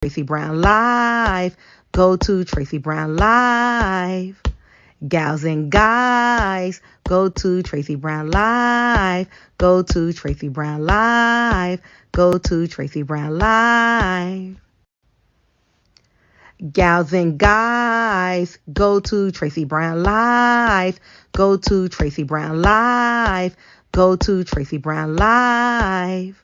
Tracy Brown Live. Go to Tracy Brown Live. Gals and guys, go to Tracy Brown Live. Go to Tracy Brown Live. Go to Tracy Brown Live. Gals and guys, go to Tracy Brown Live. Go to Tracy Brown Live. Go to Tracy Brown Live.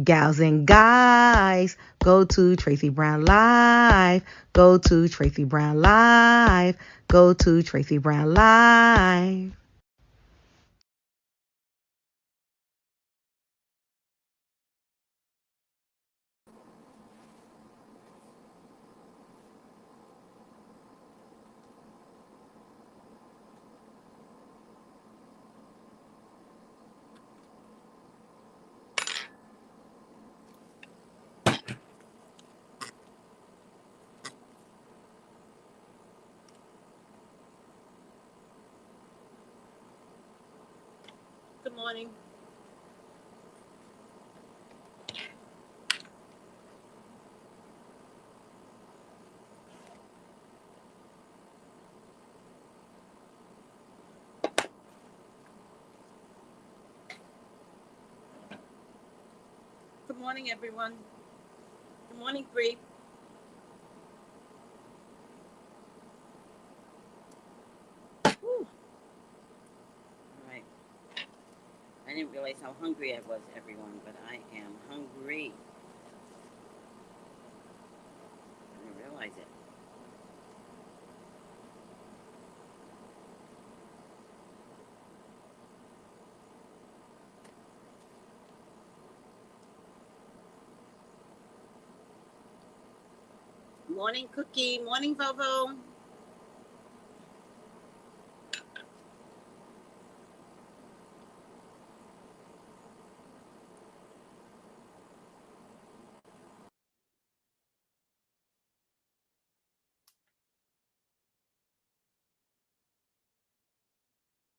Gals and guys, go to Tracy Brown Live. Go to Tracy Brown Live. Go to Tracy Brown Live. Good morning. Good morning, everyone. Good morning, Bree. Whew. All right. I didn't realize how hungry I was, everyone, but I am hungry. I didn't realize it. Morning, Cookie. Morning, Vovo.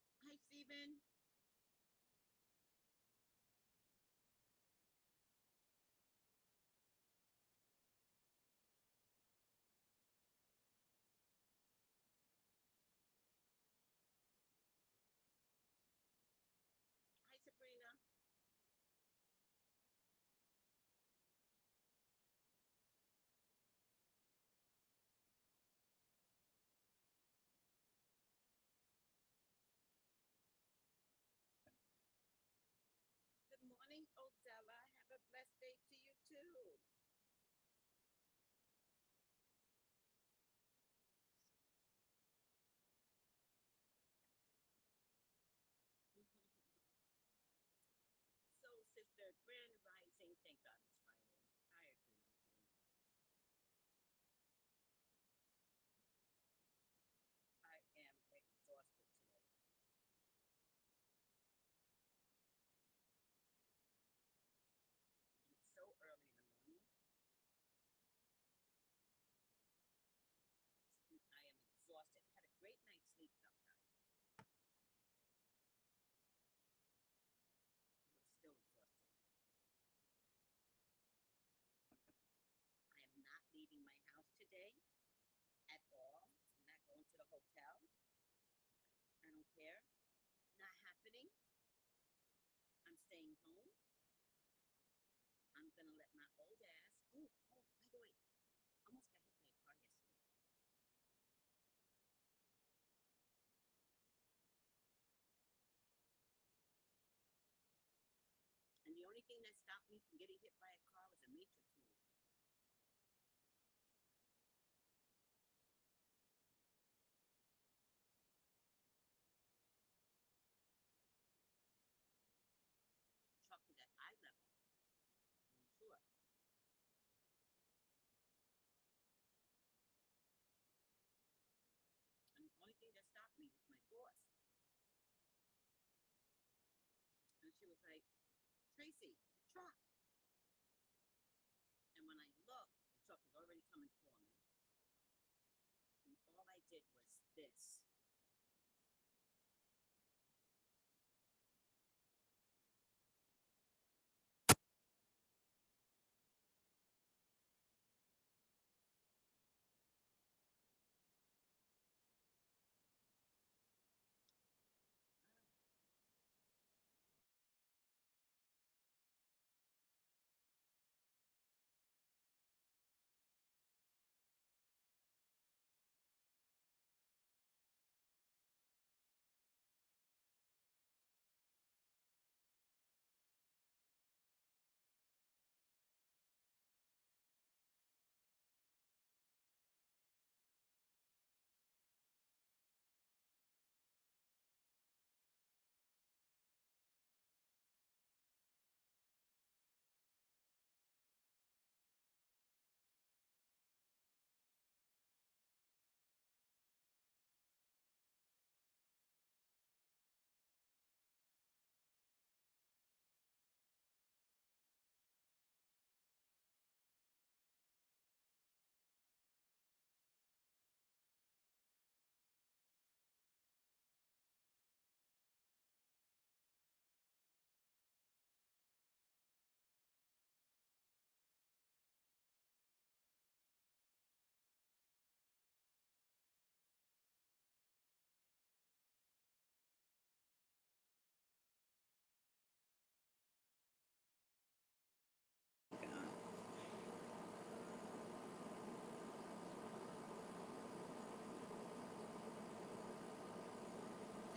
Hi, Stephen. Hi, Sabrina. Good morning, Odella. Have a blessed day to you, too. So, Sister Grand Rising, thank God it's Friday. I agree with you. I am exhausted today. It's so early in the morning. I am exhausted. Had a great night's sleep, though, guys, but still exhausted. I am not leaving my house today at all. I'm not going to the hotel. I don't care. Not happening. I'm staying home. I'm gonna let my old ass. Oh, by the way, almost got hit by a car yesterday. And the only thing that stopped me from getting hit by a car was a matrix move. Truck was at eye level, I'm sure. And the only thing that stopped me was my boss. And she was like, Tracy, the truck. And when I looked, the truck was already coming for me. And all I did was this.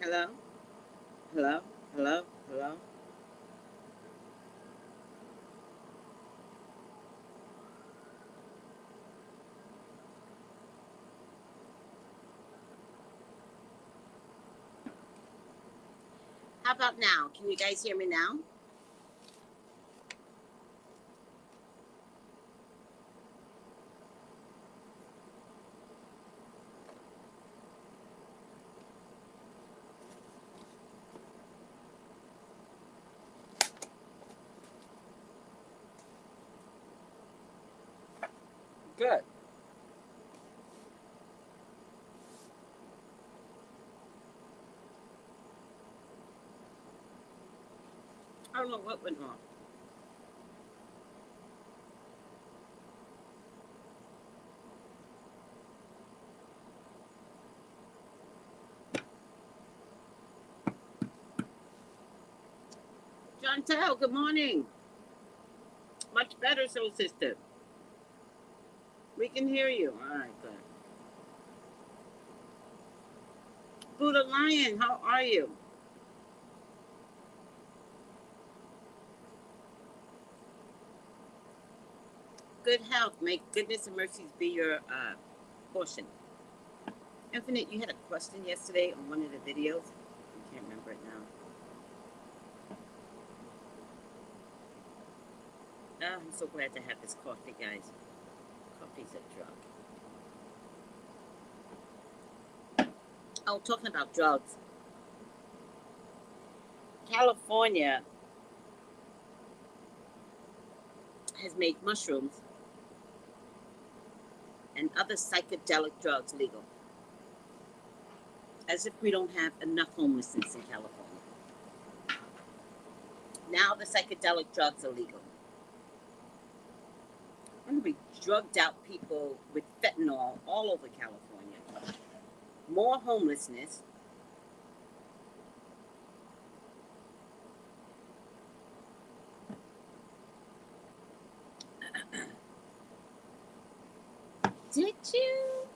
Hello? Hello? Hello? Hello? How about now? Can you guys hear me now? Good. I don't know what went wrong. Chantel, good morning. Much better, soul sister. We can hear you. All right, good. Buddha Lion, how are you? Good health. May goodness and mercies be your portion. Infinite, you had a question yesterday on one of the videos. I can't remember it now. Oh, I'm so glad to have this coffee, guys. Coffee's a drug. Oh, talking about drugs. California has made mushrooms and other psychedelic drugs legal. As if we don't have enough homelessness in California. Now the psychedelic drugs are legal. We drugged out people with fentanyl all over California. More homelessness. Did you?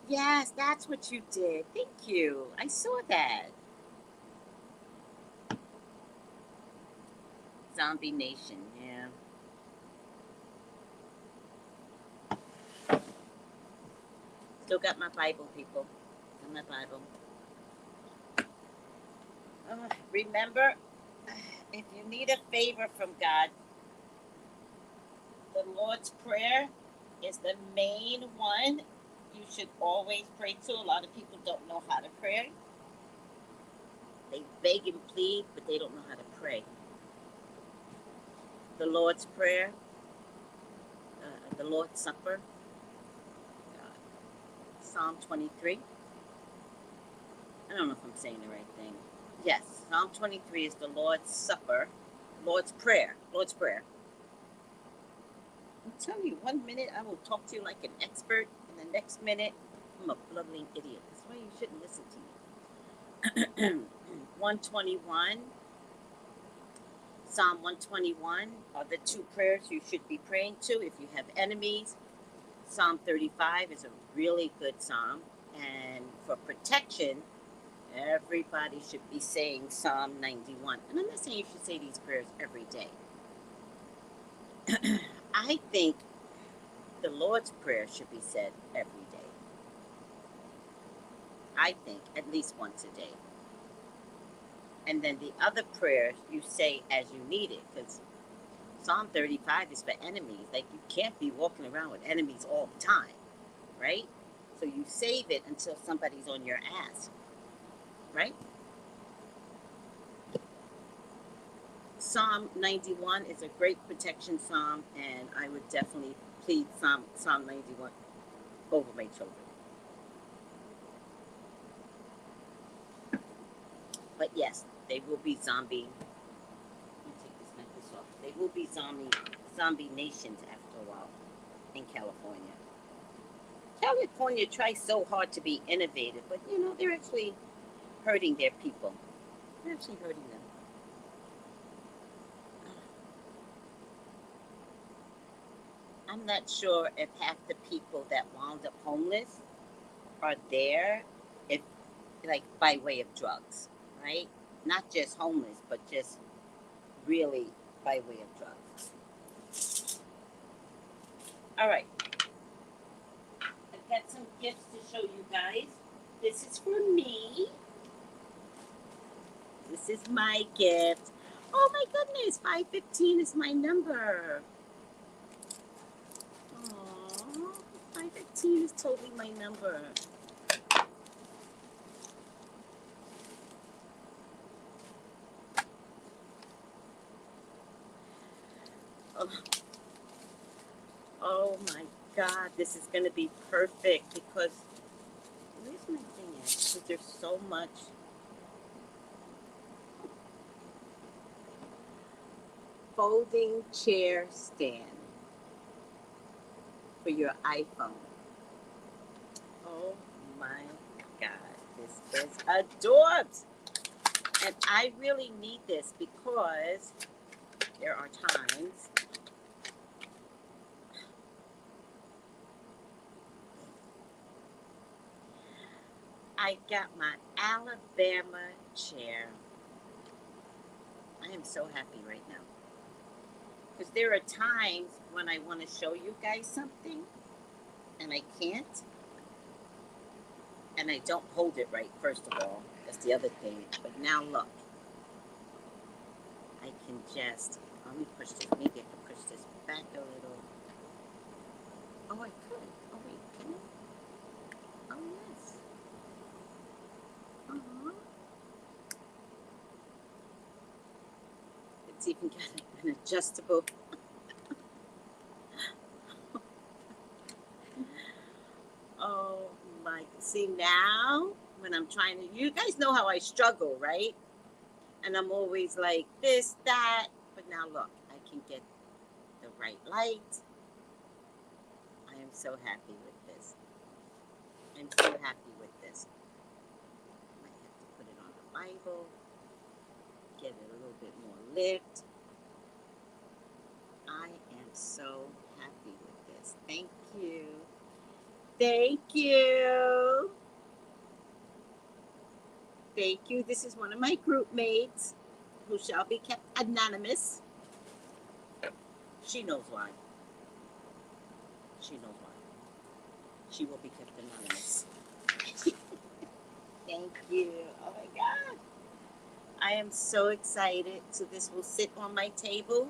Yes, that's what you did. Thank you. I saw that. Zombie Nation, yeah. Still got my Bible, people. Got my Bible. Remember, if you need a favor from God, the Lord's Prayer is the main one you should always pray to. A lot of people don't know how to pray. They beg and plead, but they don't know how to pray. The Lord's Prayer, the Lord's Supper, Psalm 23. I don't know if I'm saying the right thing. Yes, Psalm 23 is the Lord's Supper, Lord's Prayer, Lord's Prayer. I'm telling you, 1 minute I will talk to you like an expert, and the next minute I'm a blubbering idiot. That's why you shouldn't listen to me. 121, Psalm 121 are the two prayers you should be praying to if you have enemies. Psalm 35 is a really good psalm, and for protection, everybody should be saying Psalm 91. And I'm not saying you should say these prayers every day. I think the Lord's Prayer should be said every day. I think at least once a day. And then the other prayers you say as you need it, because Psalm 35 is for enemies. Like, you can't be walking around with enemies all the time, right? So you save it until somebody's on your ass, right? Psalm 91 is a great protection psalm, and I would definitely plead Psalm 91 over my children. But yes, they will be zombie. Let me take this necklace off. They will be zombie nations after a while in California. California tries so hard to be innovative, but they're actually hurting their people. They're actually hurting them. I'm not sure if half the people that wound up homeless are there, if like by way of drugs, right? Not just homeless, but just really by way of drugs. All right, I've got some gifts to show you guys. This is for me. This is my gift. Oh my goodness, 515 is my number. Aww, 515 is totally my number. Oh, oh my God, this is going to be perfect because where's my thing at? Because there's so much. Folding chair stand for your iPhone. Oh my God, this is adorbs. And I really need this because there are times I got my Alabama chair. I am so happy right now. Because there are times when I want to show you guys something and I can't. And I don't hold it right, first of all. That's the other thing. But now look. I can just, let me push this, maybe I can push this back a little. Oh, I could. Oh, wait, can I? Oh, yes. Uh-huh. It's even got an adjustable. Oh, my. See, now, when I'm trying to, you guys know how I struggle, right? And I'm always like this, that. But now, look, I can get the right light. I am so happy with this. I'm so happy with this. I might have to put it on the Bible, get it a little bit more lit. I am so happy with this. Thank you. Thank you. Thank you. This is one of my group mates who shall be kept anonymous. She knows why. She knows why. She will be kept anonymous. Thank you. Oh my God. I am so excited. So this will sit on my table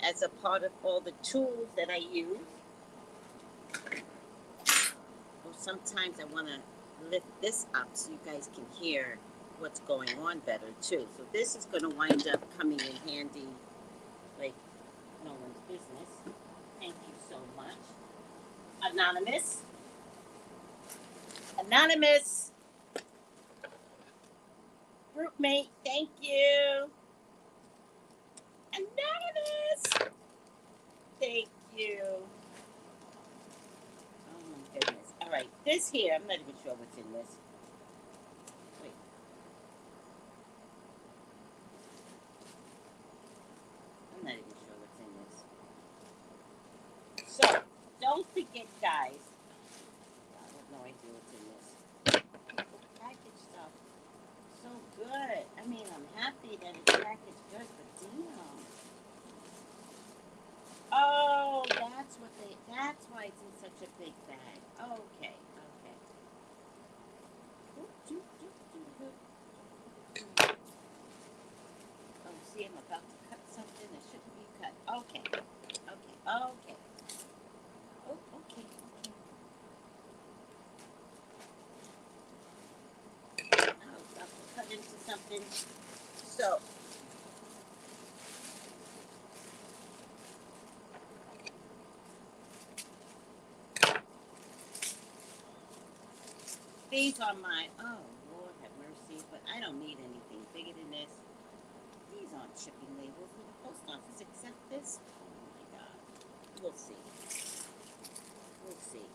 as a part of all the tools that I use. Or sometimes I want to lift this up so you guys can hear what's going on better too. So this is going to wind up coming in handy like no one's business. Thank you so much. Anonymous. Anonymous. Group mate, thank you. Anonymous. Thank you. Oh my goodness. All right, this here, I'm not even sure what's in this. Wait. I'm not even sure what's in this. So, don't forget, guys. I have no idea what's in this. Package stuff. So good. I mean, I'm happy that it's packaged good, but damn. Oh, that's why it's in such a big bag. Okay, okay. Oh, see, I'm about to cut something that shouldn't be cut. Okay, okay, okay. Oh, okay, okay. I was about to cut into something. So, these are my, oh, Lord have mercy, but I don't need anything bigger than this. These aren't shipping labels. Will the post office accept this? Oh my God. We'll see. We'll see.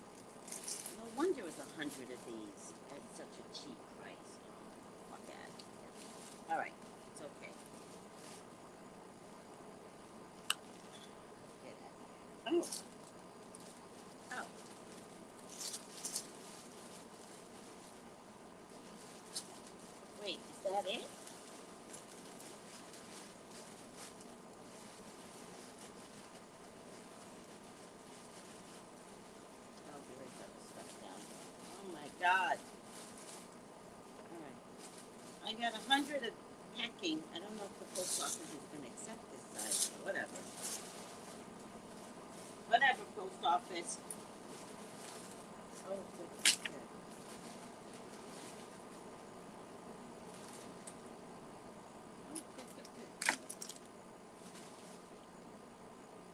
No wonder it's 100 of these at such a cheap price. Oh, my bad. All right. It's okay. Get it. Oh. Oh. God. All right. I got 100 of packing. I don't know if the post office is going to accept this size, but whatever. Whatever, post office. Oh, good. Oh, good, good, good.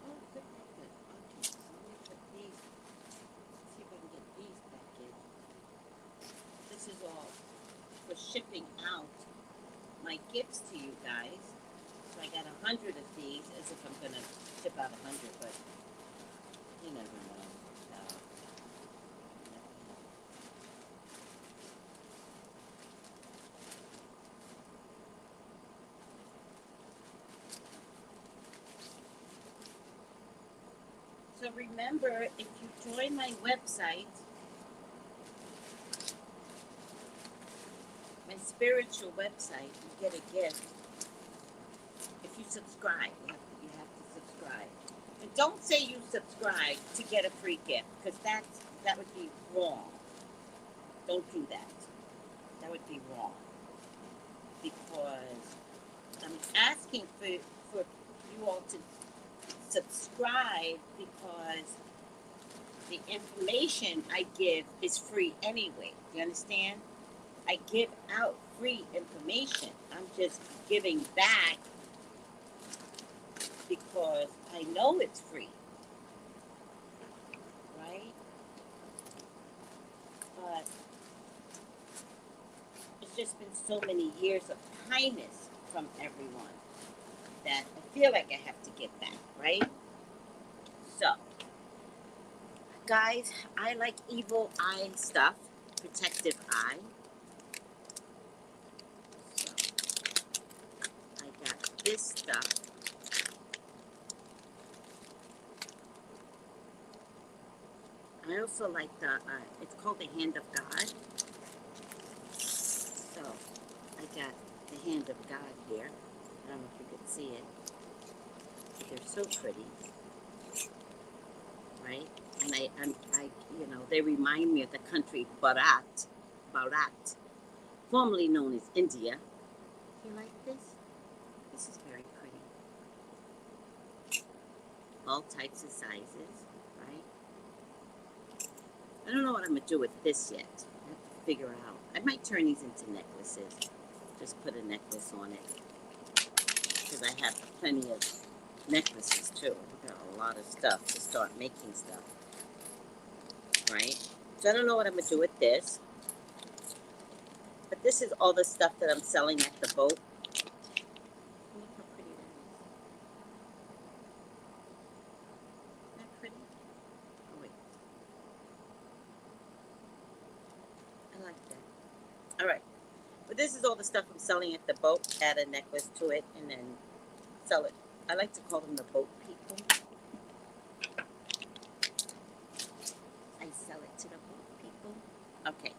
Oh, good, good, good. Okay, so let me put these. See if I can get these back in. This is all for shipping out my gifts to you guys. So I got 100 of these, as if I'm gonna ship out 100, but you never know. No, you never know. So remember, if you join my website, my spiritual website, you get a gift. If you subscribe, you have to subscribe. And don't say you subscribe to get a free gift, because that would be wrong. Don't do that. That would be wrong. Because I'm asking for you all to subscribe, because the information I give is free anyway. You understand? I give out free information. I'm just giving back because I know it's free, right? But it's just been so many years of kindness from everyone that I feel like I have to give back, right? So, guys, I like evil eye stuff, protective eye. So, I got this stuff. I also like it's called the Hand of God. So, I got the Hand of God here. I don't know if you can see it. They're so pretty, right? And they remind me of the country Bharat, formerly known as India. Do you like this? This is very pretty. All types of sizes, right? I don't know what I'm gonna do with this yet. I have to figure out. I might turn these into necklaces. Just put a necklace on it, because I have plenty of necklaces too. I've got a lot of stuff to start making stuff, right? So I don't know what I'm gonna do with this, but this is all the stuff that I'm selling at the boat. Look how pretty that is. Isn't that pretty? Oh wait, I like that. All right, but this is all the stuff I'm selling at the boat. Add a necklace to it and then sell it. I like to call them the boat people. I sell it to the boat people. Okay,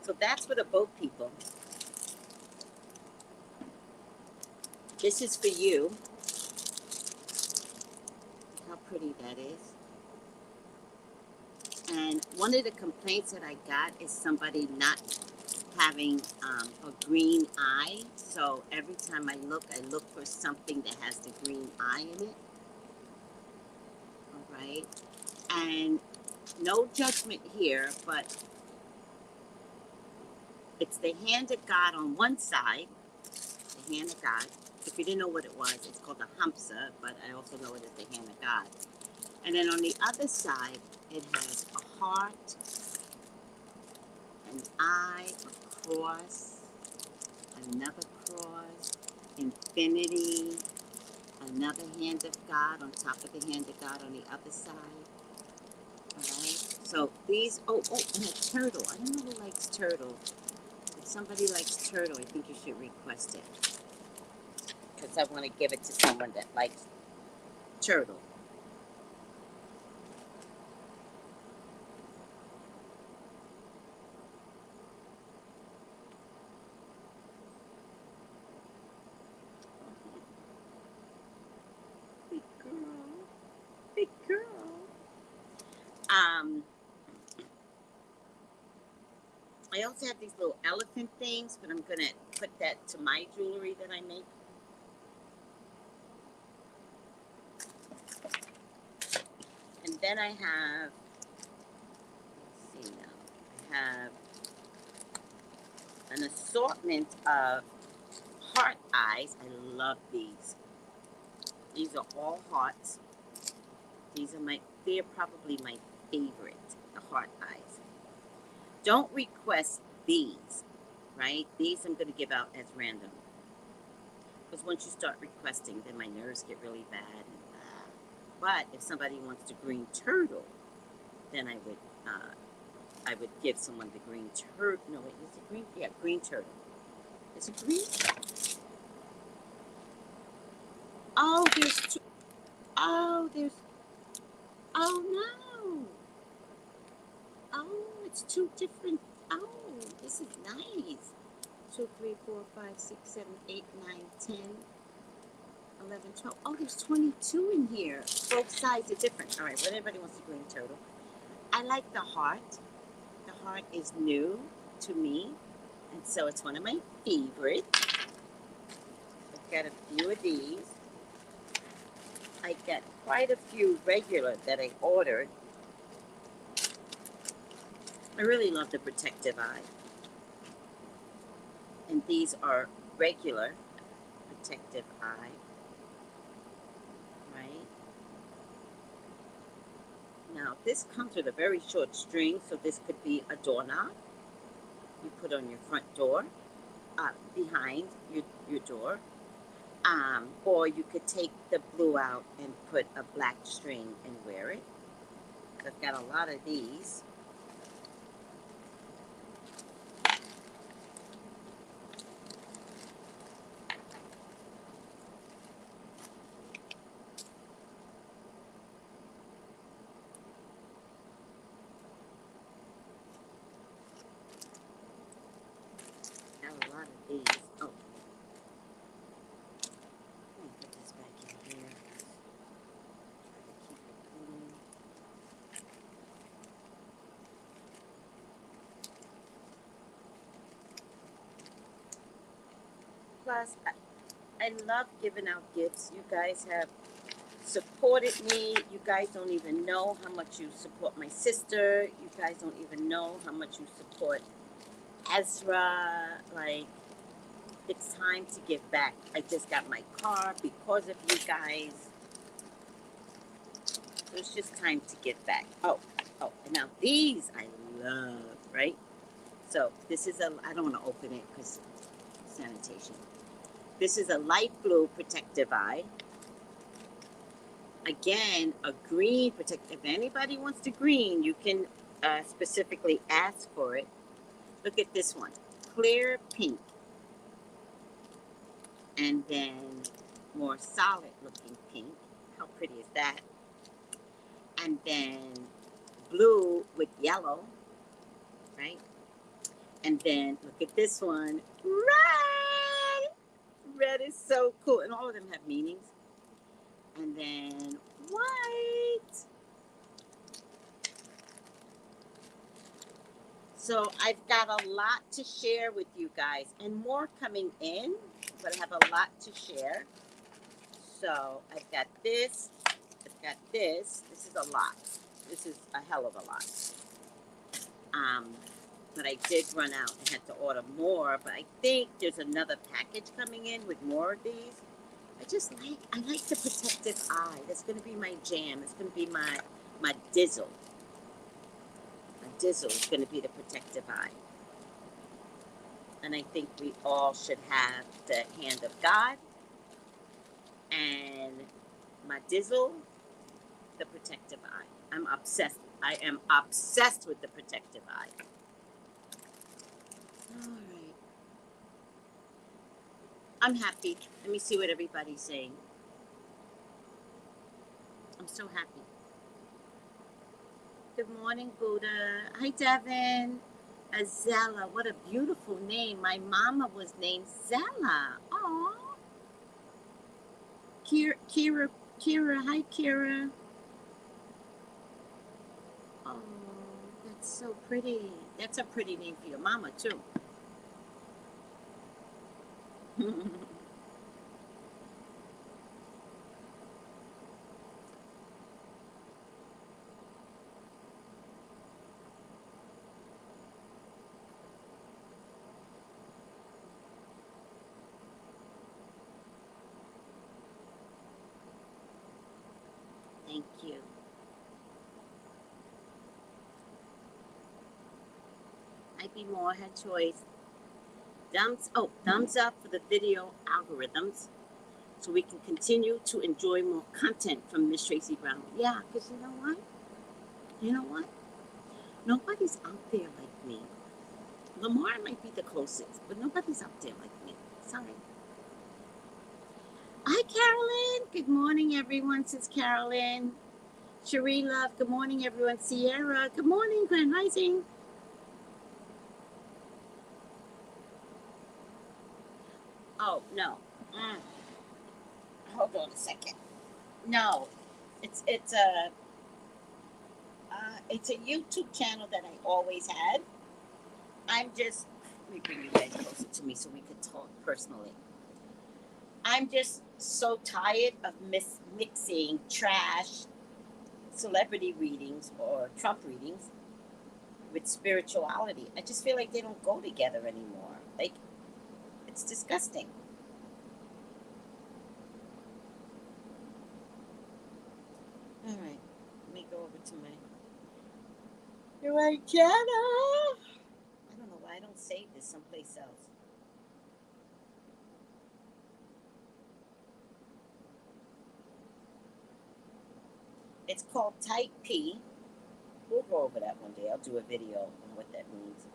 so that's for the boat people. This is for you. How pretty that is. And one of the complaints that I got is somebody not having a green eye. So every time I look for something that has the green eye in it. All right. And no judgment here, but it's the hand of God on one side, the hand of God. If you didn't know what it was, it's called the Hamsa, but I also know it as the hand of God. And then on the other side, it has a heart, an eye, a cross, another cross, infinity, another hand of God on top of the hand of God on the other side. All right. So these. And a turtle. I don't know who likes turtle. If somebody likes turtle, I think you should request it, because I want to give it to someone that likes turtle. Big girl. Big girl. Um. I also have these little elephant things, but I'm going to put that to my jewelry that I make. And then I have, let's see now, I have an assortment of heart eyes. I love these. These are all hearts. They're probably my favorite, the heart eyes. Don't request these, right? These I'm going to give out as random. Because once you start requesting, then my nerves get really bad. But if somebody wants the green turtle, then I would give someone the green turtle. No, wait, is it green? Yeah, green turtle. Is it green? Oh, there's two. Oh, there's. Oh no. Oh, it's two different. Oh, this is nice. 2, 3, 4, 5, 6, 7, 8, 9, 10, 11, 12. Oh, there's 22 in here. Both sides are different. All right, what everybody wants the green turtle. I like the heart. The heart is new to me, and so it's one of my favorites. I've got a few of these. I got quite a few regular that I ordered. I really love the protective eye. And these are regular protective eye, right? Now, this comes with a very short string, so this could be a doorknob you put on your front door, behind your door. Or you could take the blue out and put a black string and wear it. I've got a lot of these. Got a lot of these. Oh, let me put this back in here. Try to keep it clean. Plus, I love giving out gifts. You guys have supported me. You guys don't even know how much you support my sister. You guys don't even know how much you support Ezra. Like, it's time to give back. I just got my car because of you guys. So it's just time to give back. Oh, and now these I love, right? So this is I don't want to open it because sanitation. This is a light blue protective eye. Again, a green protective. If anybody wants the green, you can specifically ask for it. Look at this one. Clear pink. And then more solid looking pink. How pretty is that? And then blue with yellow, right? And then look at this one. Red! Red is so cool. And all of them have meanings. And then white. So I've got a lot to share with you guys and more coming in, but I have a lot to share. So I've got this, I've got this. This is a lot. This is a hell of a lot. But I did run out and had to order more, but I think there's another package coming in with more of these. I like the protective eye. That's going to be my jam. It's going to be my dizzle. My dizzle is going to be the protective eye. And I think we all should have the hand of God and my dizzle, the protective eye. I'm obsessed. I am obsessed with the protective eye. All right. I'm happy. Let me see what everybody's saying. I'm so happy. Good morning, Buddha. Hi, Devin. Zella. What a beautiful name. My mama was named Zella. Aww. Kira. Hi, Kira. Oh, That's so pretty. That's a pretty name for your mama, too. Thank you. Might be more had choice. Thumbs up for the video algorithms so we can continue to enjoy more content from Miss Tracy Brown. Yeah, because you know what? You know what? Nobody's out there like me. Lamar might be the closest, but nobody's out there like me. Sorry. Hi, Carolyn. Good morning, everyone. Says Carolyn. Cherie Love. Good morning, everyone. Sierra. Good morning, Grand Rising. Oh no. Hold on a second. No, it's it's a YouTube channel that I always had. I'm just let me bring you guys closer to me so we could talk personally. I'm just so tired of mixing trash celebrity readings or Trump readings with spirituality. I just feel like they don't go together anymore. Like it's disgusting. All right, let me go over to my channel. I don't know why I don't save this someplace else. It's called Type P. We'll go over that one day. I'll do a video on what that means.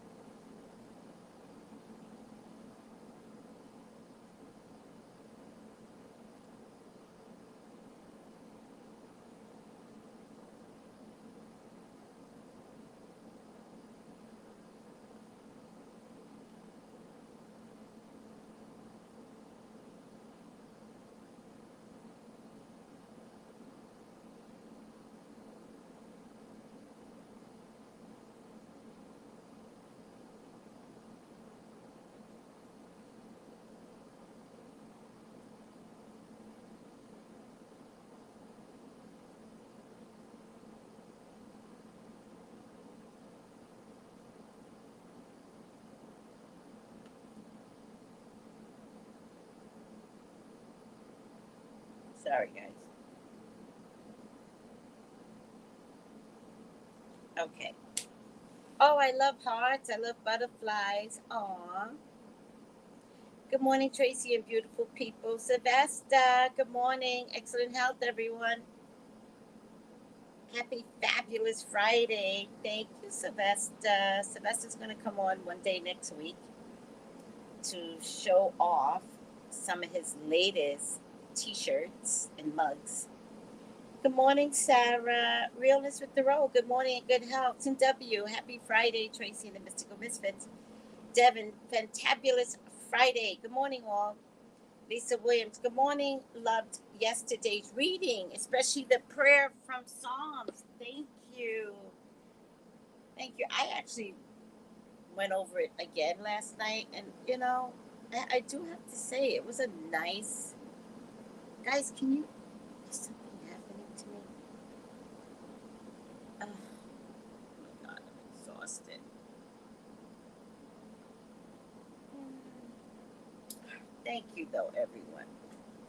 Sorry, guys. Okay. Oh, I love hearts. I love butterflies. Aw. Good morning, Tracy and beautiful people. Sylvester, good morning. Excellent health, everyone. Happy fabulous Friday. Thank you, Sylvester. Sylvester's going to come on one day next week to show off some of his latest t-shirts and mugs. Good morning, Sarah. Realness with the Road. Good morning and good health. Tim W. Happy Friday, Tracy and the Mystical Misfits. Devin, fantabulous Friday. Good morning, all. Lisa Williams, good morning. Loved yesterday's reading, especially the prayer from Psalms. Thank you. Thank you. I actually went over it again last night, and I do have to say, it was a nice. Guys, can you. Is something happening to me? Oh my God, I'm exhausted. Thank you, though, everyone.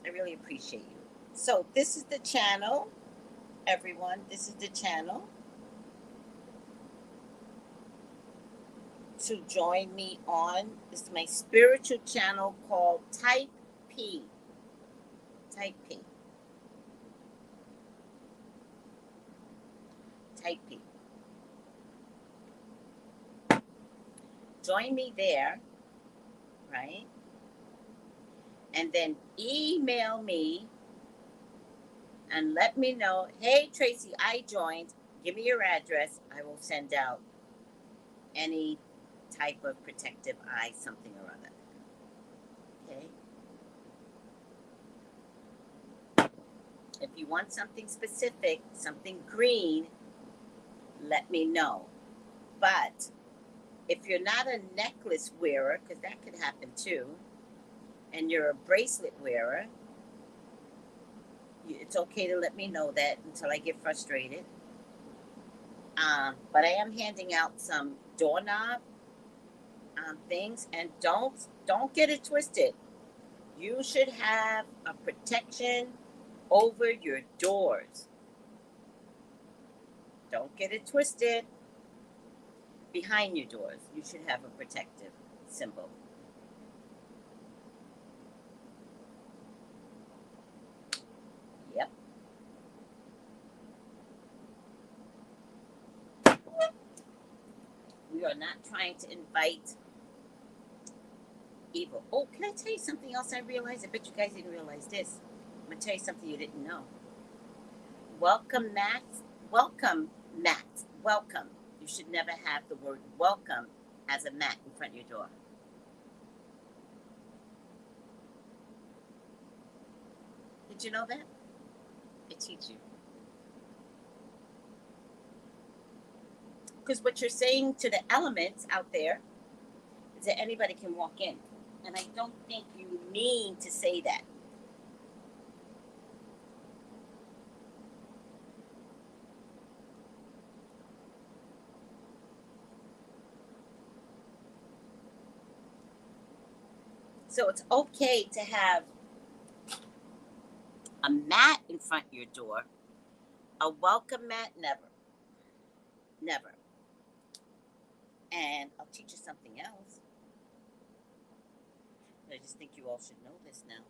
I really appreciate you. So, this is the channel, everyone. This is the channel to join me on. This is my spiritual channel called Type P. Type P. Type P. Join me there, right? And then email me and let me know, hey, Tracy, I joined. Give me your address. I will send out any type of protective eye, something or other. Okay? If you want something specific, something green, let me know. But if you're not a necklace wearer, because that could happen too, and you're a bracelet wearer, it's okay to let me know that until I get frustrated. But I am handing out some doorknob things, and don't get it twisted. You should have a protection over your doors. Don't get it twisted. Behind your doors, you should have a protective symbol. Yep. We are not trying to invite evil. Oh, can I tell you something else I realized? I bet you guys didn't realize this. I'm going to tell you something you didn't know. Welcome, Matt. Welcome, Matt. Welcome. You should never have the word welcome as a mat in front of your door. Did you know that? They teach you. Because what you're saying to the elements out there is that anybody can walk in. And I don't think you mean to say that. So it's okay to have a mat in front of your door. A welcome mat, never. Never. And I'll teach you something else. I just think you all should know this now.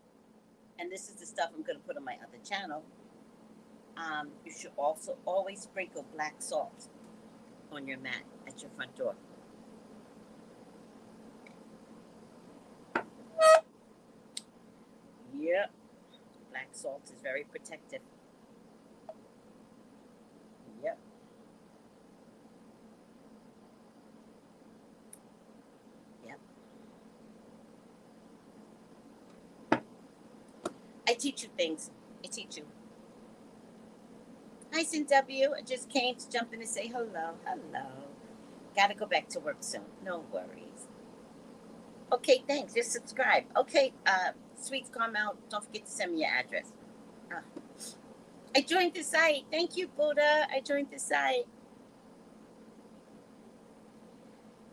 And this is the stuff I'm going to put on my other channel. You should also always sprinkle black salt on your mat at your front door. Yep. Black salt is very protective. Yep. Yep. I teach you things. I teach you. Hi, W. I just came to jump in and say hello. Hello. Gotta go back to work soon. No worries. Okay, thanks. Just subscribe. Okay, Sweets Carmel, don't forget to send me your address. I joined the site. Thank you, Buddha. I joined the site.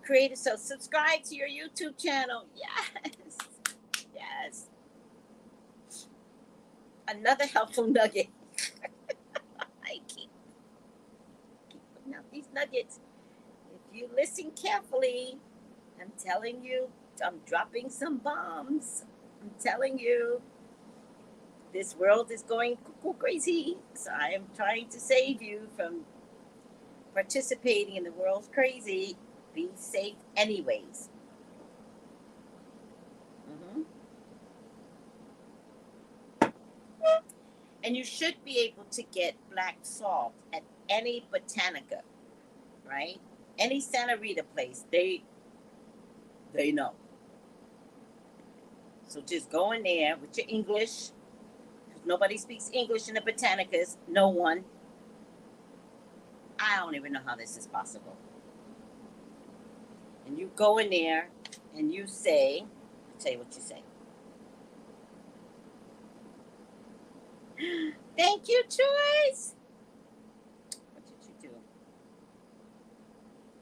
Creative. So subscribe to your YouTube channel. Yes. Yes. Another helpful nugget. I keep putting out these nuggets. If you listen carefully, I'm telling you, I'm dropping some bombs. I'm telling you, this world is going cuckoo crazy. So I am trying to save you from participating in the world's crazy. Be safe anyways. Mm-hmm. And you should be able to get black salt at any botanica, right? Any Santa Rita place, they know. So just go in there with your English, because nobody speaks English in the botanicas. No one. I don't even know how this is possible. And you go in there and you say, I'll tell you what you say. Thank you, Joyce. What did you do?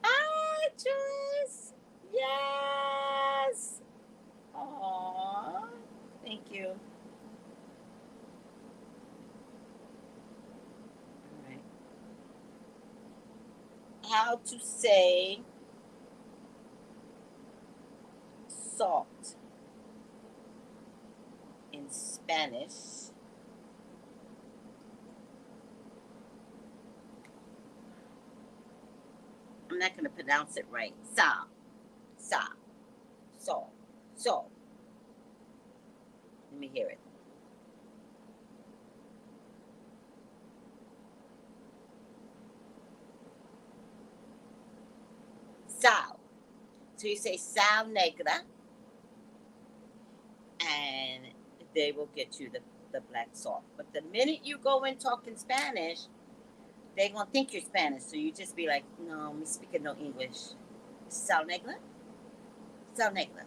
Ah, Joyce. Yes. Aww. Thank you. All right. How to say salt in Spanish. I'm not going to pronounce it right. Sa, so. Let me hear it. Sal. So you say sal negra, and they will get you the black salt. But the minute you go in talking Spanish, They're gonna think you're Spanish, so you just be like, no, me speaking no English. Sal negra? Sal negra.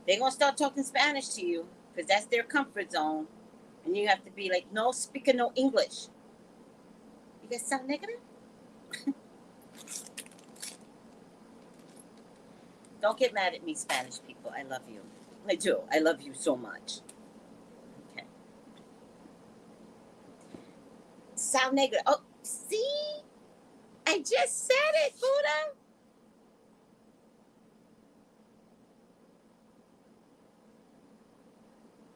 They're gonna start talking Spanish to you because that's their comfort zone. And you have to be like, no, speaking no English. You guys sal negra? Don't get mad at me, Spanish people. I love you. I do. I love you so much. Okay. Sal negra. Oh, see? I just said it, Buddha.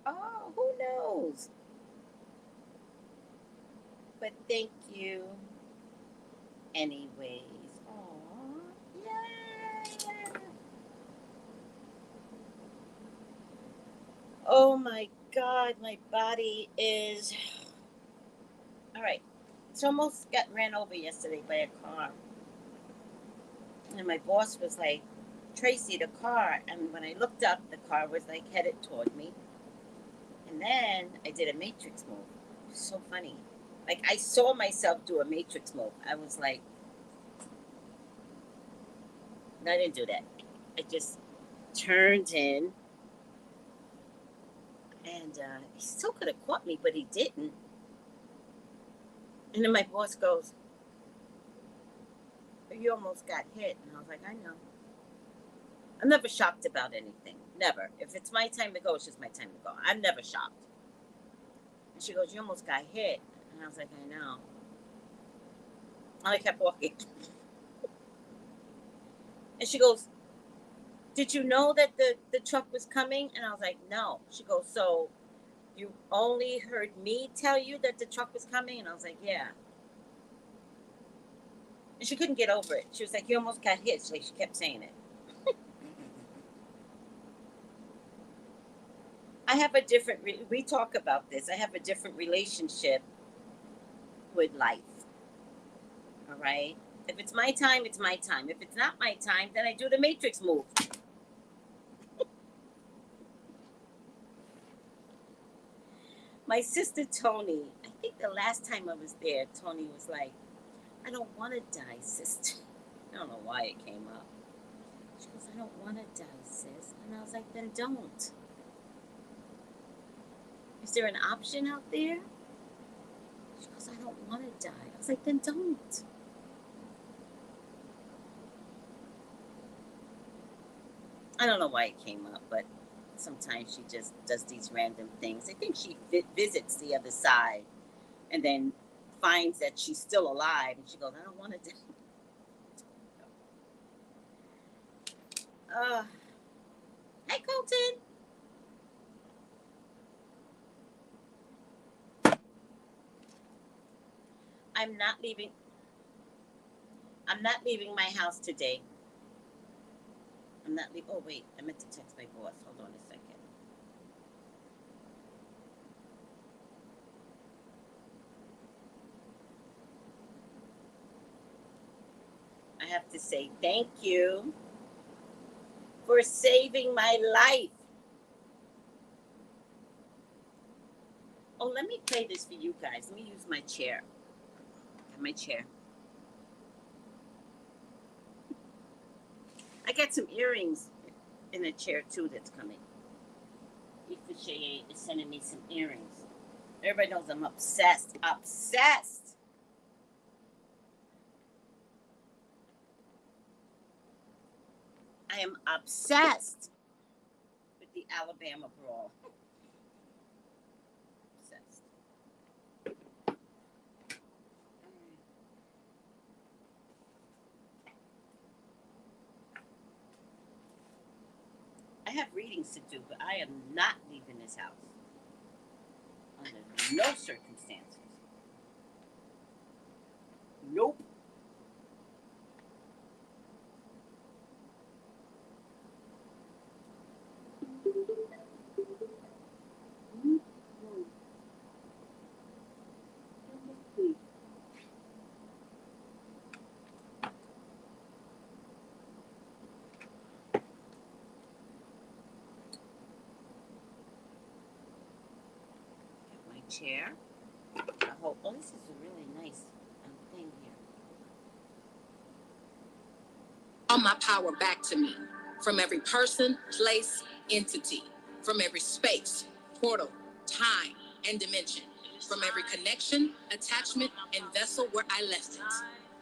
Oh, who knows? But thank you anyways. Aww. Yeah. Oh my God, my body is. All right. So almost got ran over yesterday by a car. And my boss was like, Tracy, the car. And when I looked up, the car was like headed toward me. And then I did a matrix move. It was so funny. Like I saw myself do a matrix move. I was like, no, I didn't do that. I just turned in, and he still could have caught me, but he didn't. And then my boss goes, you almost got hit. And I was like, I know. I'm never shocked about anything. Never. If it's my time to go, it's just my time to go. I'm never shocked. And she goes, you almost got hit. And I was like, I know. And I kept walking. And she goes, did you know that the truck was coming? And I was like, no. She goes, so you only heard me tell you that the truck was coming? And I was like, yeah. And she couldn't get over it. She was like, you almost got hit. She kept saying it. I have a different, we talk about this. I have a different relationship with life. All right? If it's my time, it's my time. If it's not my time, then I do the matrix move. My sister Tony, I think the last time I was there, Tony was like, I don't want to die, sister. I don't know why it came up. She goes, I don't want to die, sis. And I was like, then don't. Is there an option out there? She goes, I don't want to die. I was like, then don't. I don't know why it came up, but sometimes she just does these random things. I think she visits the other side and then finds that she's still alive. And she goes, I don't want to die. Hi, Colton. I'm not leaving. I'm not leaving my house today. I'm not leaving. Oh, wait. I meant to text my boss. Hold on a second. I have to say thank you for saving my life. Oh, let me play this for you guys. Let me use my chair. My chair. I got some earrings in a chair too that's coming. Ifushe is sending me some earrings. Everybody knows I'm obsessed. Obsessed. I am obsessed with the Alabama brawl. Obsessed. I have readings to do, but I am not leaving this house under no circumstances. Nope. My chair. quote. Oh, this is a really nice thing here. All my power back to me from every person, place, entity, from every space, portal, time, and dimension, from every connection, attachment, and vessel where I left it.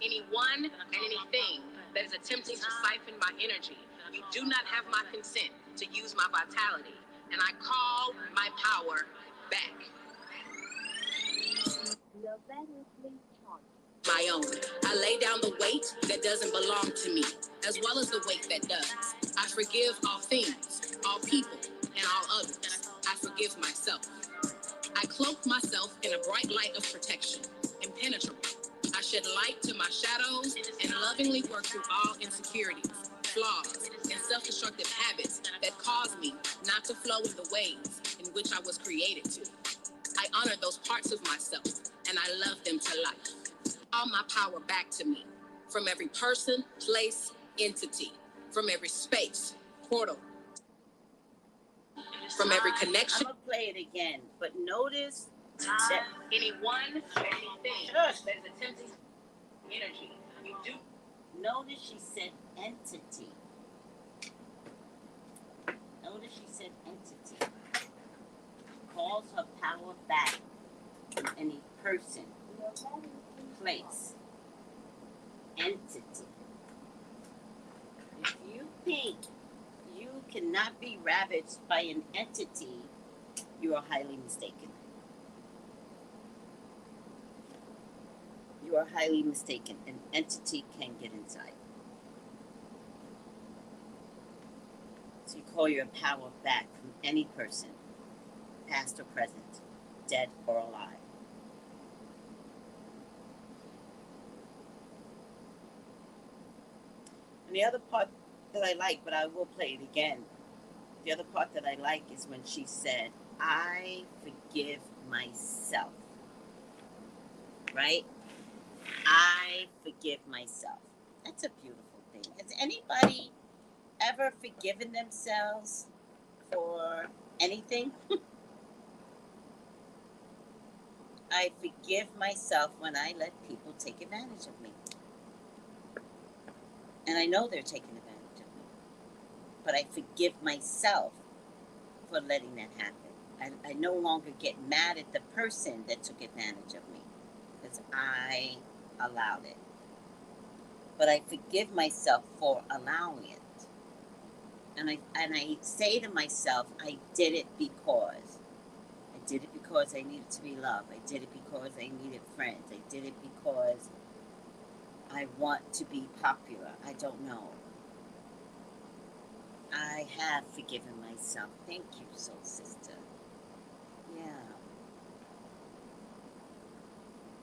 Anyone and anything that is attempting to siphon my energy, you do not have my consent to use my vitality, and I call my power back. My own. I lay down the weight that doesn't belong to me, as well as the weight that does. I forgive all things, all people, and all others. I forgive myself. I cloak myself in a bright light of protection, impenetrable. I shed light to my shadows and lovingly work through all insecurities, flaws, and self-destructive habits that cause me not to flow in the ways in which I was created to. I honor those parts of myself, and I love them to life. All my power back to me from every person, place, entity, from every space, portal, from every connection. I'm gonna play it again, but notice that anyone or anything that is attempting energy, you do. Notice she said entity. Notice she said entity. Calls her power back from any person, place, entity. If you think you cannot be ravaged by an entity, you are highly mistaken. You are highly mistaken. An entity can get inside. So you call your power back from any person, past or present, dead or alive. And the other part that I like, but I will play it again. The other part that I like is when she said, I forgive myself. Right? I forgive myself. That's a beautiful thing. Has anybody ever forgiven themselves for anything? I forgive myself when I let people take advantage of me. And I know they're taking advantage of me. But I forgive myself for letting that happen. I no longer get mad at the person that took advantage of me because I allowed it. But I forgive myself for allowing it. And I say to myself, I did it because. I did it because I needed to be loved. I did it because I needed friends. I did it because I want to be popular. I don't know. I have forgiven myself. Thank you, soul sister. Yeah.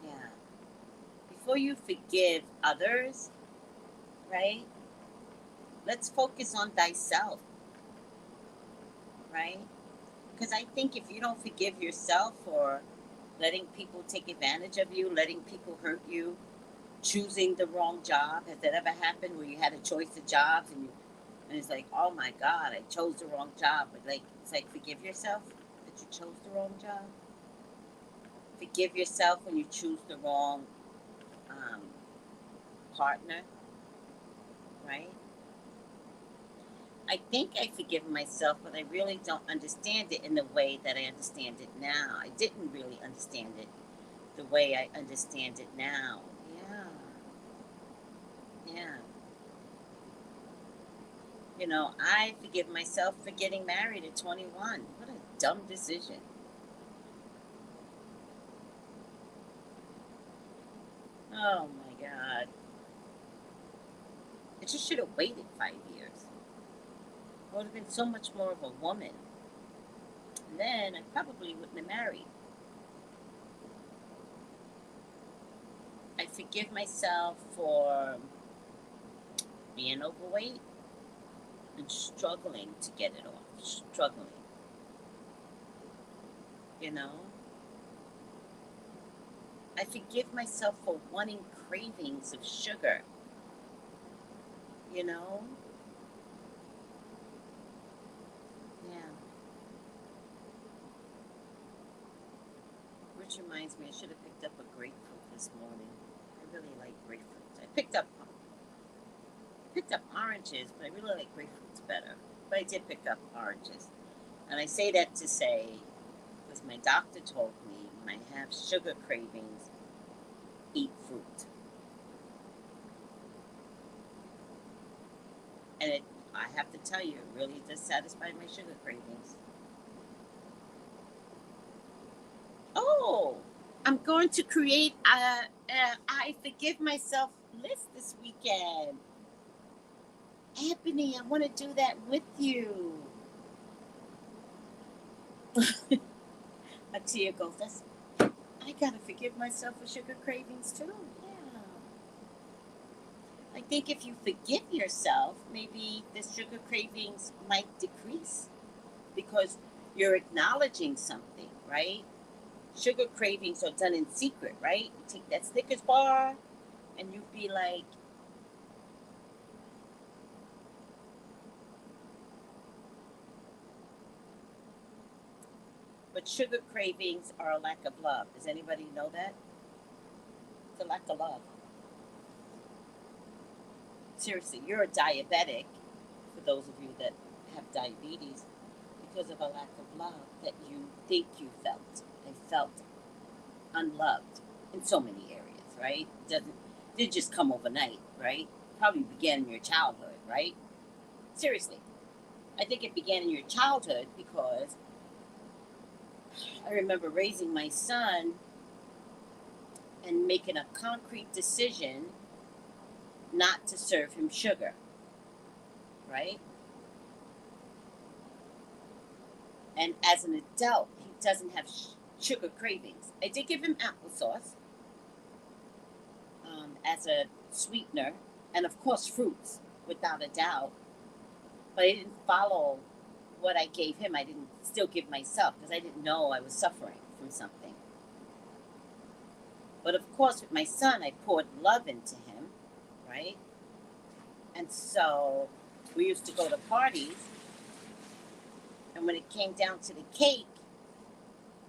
Yeah. Before you forgive others, right? Let's focus on thyself, right? Because I think if you don't forgive yourself for letting people take advantage of you, letting people hurt you, choosing the wrong job, has that ever happened where you had a choice of jobs and it's like, oh my God, I chose the wrong job. But like, it's like, forgive yourself that you chose the wrong job. Forgive yourself when you choose the wrong partner, right? I think I forgive myself, but I really don't understand it in the way that I understand it now. I didn't really understand it the way I understand it now. Yeah. Yeah. You know, I forgive myself for getting married at 21. What a dumb decision. Oh my God. I just should have waited 5 years. I would have been so much more of a woman. And then I probably wouldn't have married. I forgive myself for being overweight and struggling to get it off. Struggling. You know? I forgive myself for wanting cravings of sugar. You know? Yeah. Which reminds me, I should have picked up this morning. I really like grapefruits. I picked up oranges, but I really like grapefruits better. But I did pick up oranges. And I say that to say, because my doctor told me when I have sugar cravings, eat fruit. And I have to tell you, it really does satisfy my sugar cravings. Oh, I'm going to create a I forgive myself list this weekend. Ebony, I want to do that with you. Atia goes, I gotta forgive myself for sugar cravings too. Yeah. I think if you forgive yourself, maybe the sugar cravings might decrease because you're acknowledging something, right? Sugar cravings are done in secret, right? You take that Snickers bar and you'd be like, but sugar cravings are a lack of love. Does anybody know that? It's a lack of love. Seriously, you're a diabetic, for those of you that have diabetes, because of a lack of love that you think you felt. I felt unloved in so many areas, right? Didn't just come overnight, right? Probably began in your childhood, right? Seriously, I think it began in your childhood because I remember raising my son and making a concrete decision not to serve him sugar, right? And as an adult, he doesn't have sugar cravings. I did give him applesauce as a sweetener, and of course fruits, without a doubt. But I didn't follow what I gave him. I didn't still give myself because I didn't know I was suffering from something. But of course, with my son, I poured love into him, right? And so we used to go to parties, and when it came down to the cake,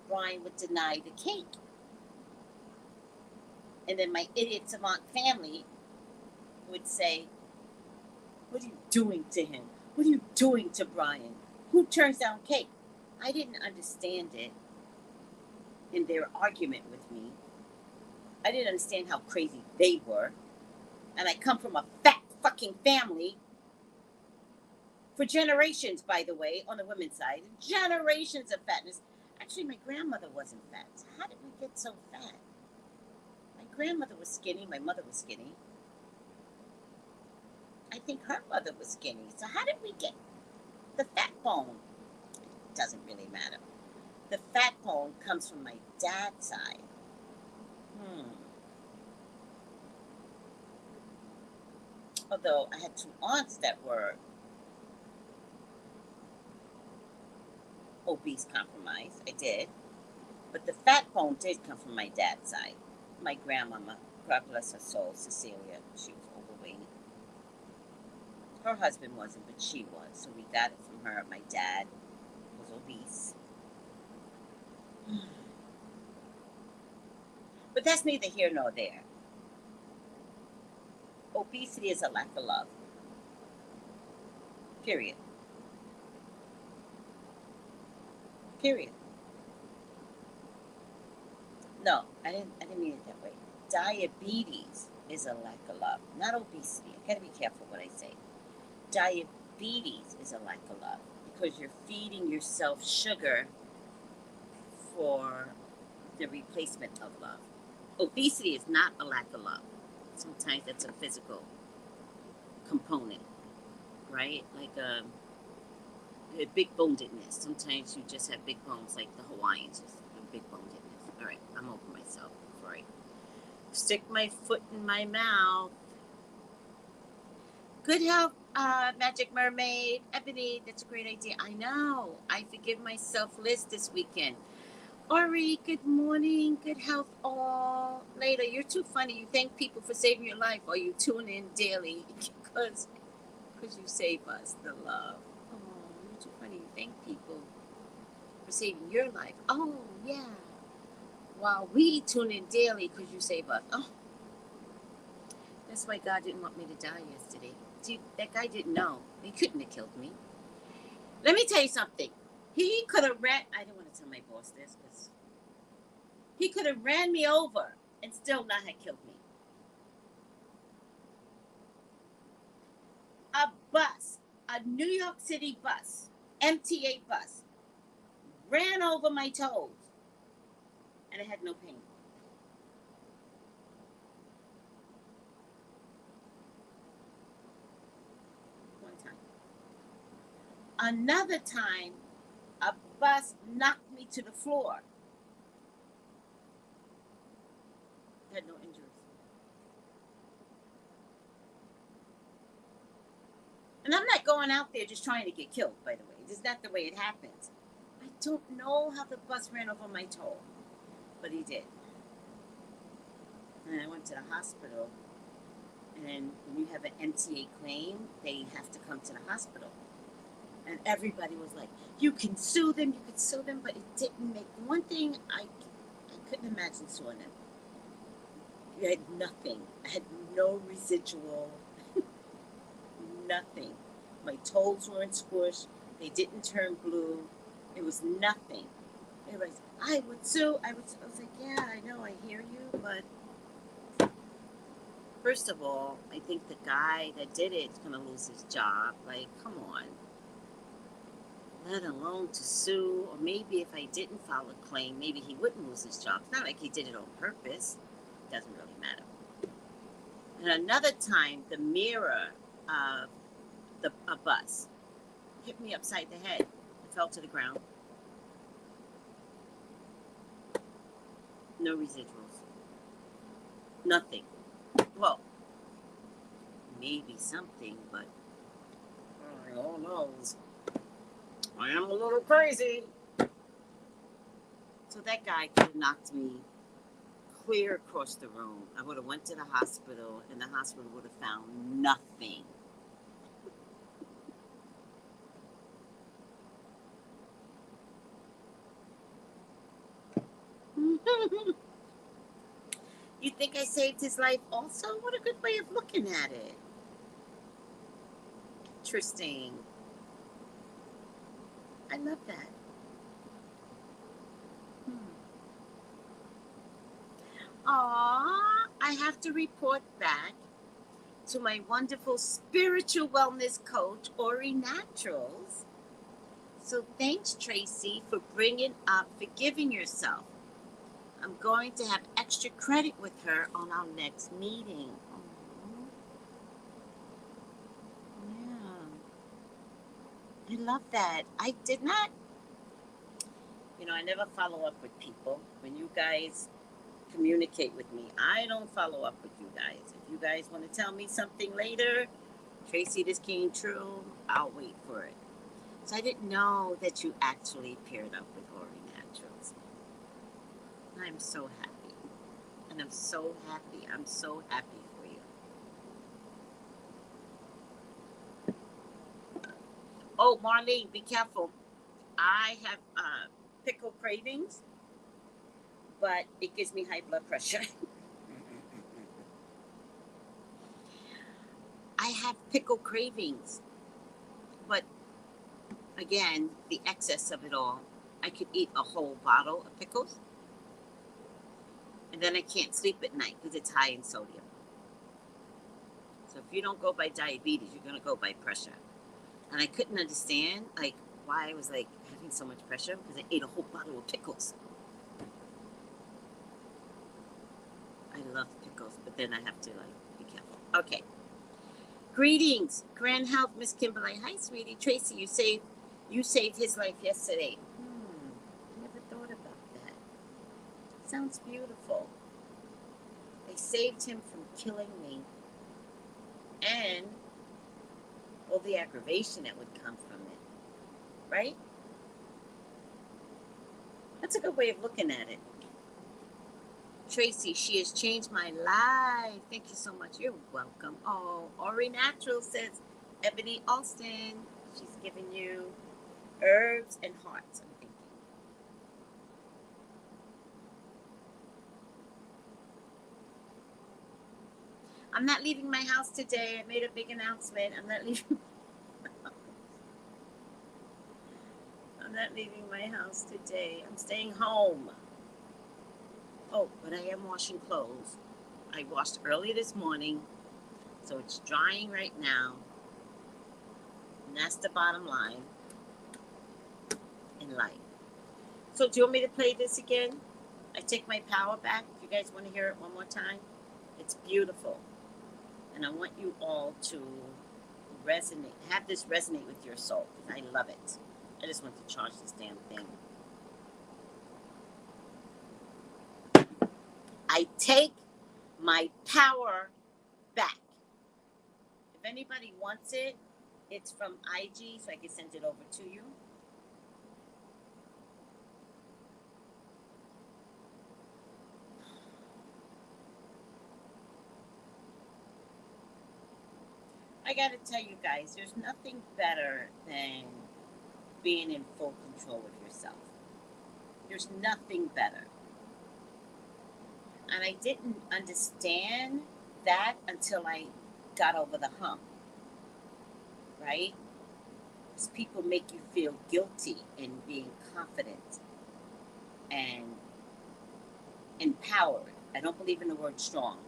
Brian would deny the cake. And then my idiot savant family would say, what are you doing to him? What are you doing to Brian? Who turns down cake? I didn't understand it in their argument with me. I didn't understand how crazy they were. And I come from a fat fucking family for generations, by the way, on the women's side. Generations of fatness. Actually, my grandmother wasn't fat. So how did we get so fat? My grandmother was skinny. My mother was skinny. I think her mother was skinny. So how did we get the fat bone? It doesn't really matter. The fat bone comes from my dad's side. Although I had two aunts that were obese compromised. I did. But the fat bone did come from my dad's side. My grandmama, God bless her soul, Cecilia, she was overweight. Her husband wasn't, but she was. So we got it from her. My dad was obese. But that's neither here nor there. Obesity is a lack of love. Period. Period. No, I didn't mean it that way. Diabetes is a lack of love, not obesity. I gotta be careful what I say. Diabetes is a lack of love because you're feeding yourself sugar for the replacement of love. Obesity is not a lack of love. Sometimes that's a physical component, right? Like a big bonedness. Sometimes you just have big bones, like the Hawaiians, just have big bonedness. All right, I'm over myself before I stick my foot in my mouth. Good health, Magic Mermaid. Ebony, that's a great idea. I know. I forgive myself list this weekend. Ori, good morning. Good health all. Later, you're too funny. You thank people for saving your life or you tune in daily because you save us the love. Oh, you're too funny. You thank people for saving your life. Oh, yeah. while we tune in daily because you save us. Oh, that's why God didn't want me to die yesterday. See, that guy didn't know. He couldn't have killed me. Let me tell you something. He could have ran. I didn't want to tell my boss this because he could have ran me over and still not have killed me. A bus, a New York City bus, MTA bus, ran over my toes, and I had no pain. One time. Another time, a bus knocked me to the floor. I had no injuries. And I'm not going out there just trying to get killed, by the way. This is not the way it happens. I don't know how the bus ran over my toe, but he did. And I went to the hospital. And when you have an MTA claim, they have to come to the hospital. And everybody was like, you can sue them, but it didn't make one thing. I couldn't imagine suing them. You had nothing. I had no residual, nothing. My toes weren't squished. They didn't turn blue. It was nothing. Everybody's, I would sue. I was like, yeah, I know, I hear you, but first of all, I think the guy that did it is going to lose his job. Like, come on. Let alone to sue, or maybe if I didn't file a claim, maybe he wouldn't lose his job. It's not like he did it on purpose. It doesn't really matter. And another time, the mirror of a bus hit me upside the head. I fell to the ground. No residuals. Nothing. Well, maybe something, but who knows? I am a little crazy. So that guy could have knocked me clear across the room. I would have went to the hospital, and the hospital would have found nothing. You think I saved his life also? What a good way of looking at it. Interesting. I love that. Aww, I have to report back to my wonderful spiritual wellness coach, Ori Naturals. So thanks, Tracy, for bringing up forgiving yourself. I'm going to have extra credit with her on our next meeting. Aww. Yeah. I love that. I did not, I never follow up with people. When you guys communicate with me, I don't follow up with you guys. If you guys want to tell me something later, Tracy, this came true, I'll wait for it. So I didn't know that you actually paired up with Ori Naturals. I'm so happy. And I'm so happy. I'm so happy for you. Oh, Marlene, be careful. I have pickle cravings, but it gives me high blood pressure. I have pickle cravings, but again, the excess of it all. I could eat a whole bottle of pickles, and then I can't sleep at night because it's high in sodium. So if you don't go by diabetes, you're going to go by pressure. And I couldn't understand, like, why I was, like, having so much pressure because I ate a whole bottle of pickles. I love pickles, but then I have to, like, be careful. Okay. Greetings. Grand health, Miss Kimberly. Hi, sweetie. Tracy, you saved his life yesterday. I never thought about that. Sounds beautiful. I saved him from killing me and all the aggravation that would come from it. Right? That's a good way of looking at it. Tracy, she has changed my life. Thank you so much. You're welcome. Oh, Ori Natural says, Ebony Alston, she's giving you herbs and hearts, I'm thinking. I'm not leaving my house today. I made a big announcement. I'm not leaving. I'm not leaving my house today. I'm staying home. Oh, but I am washing clothes. I washed early this morning, so it's drying right now. And that's the bottom line in life. So do you want me to play this again? I take my power back. If you guys want to hear it one more time, it's beautiful. And I want you all to resonate, have this resonate with your soul, because I love it. I just want to charge this damn thing. I take my power back. If anybody wants it, it's from IG, so I can send it over to you. I gotta tell you guys, there's nothing better than being in full control of yourself. There's nothing better. And I didn't understand that until I got over the hump, right? Because people make you feel guilty in being confident and empowered. I don't believe in the word strong,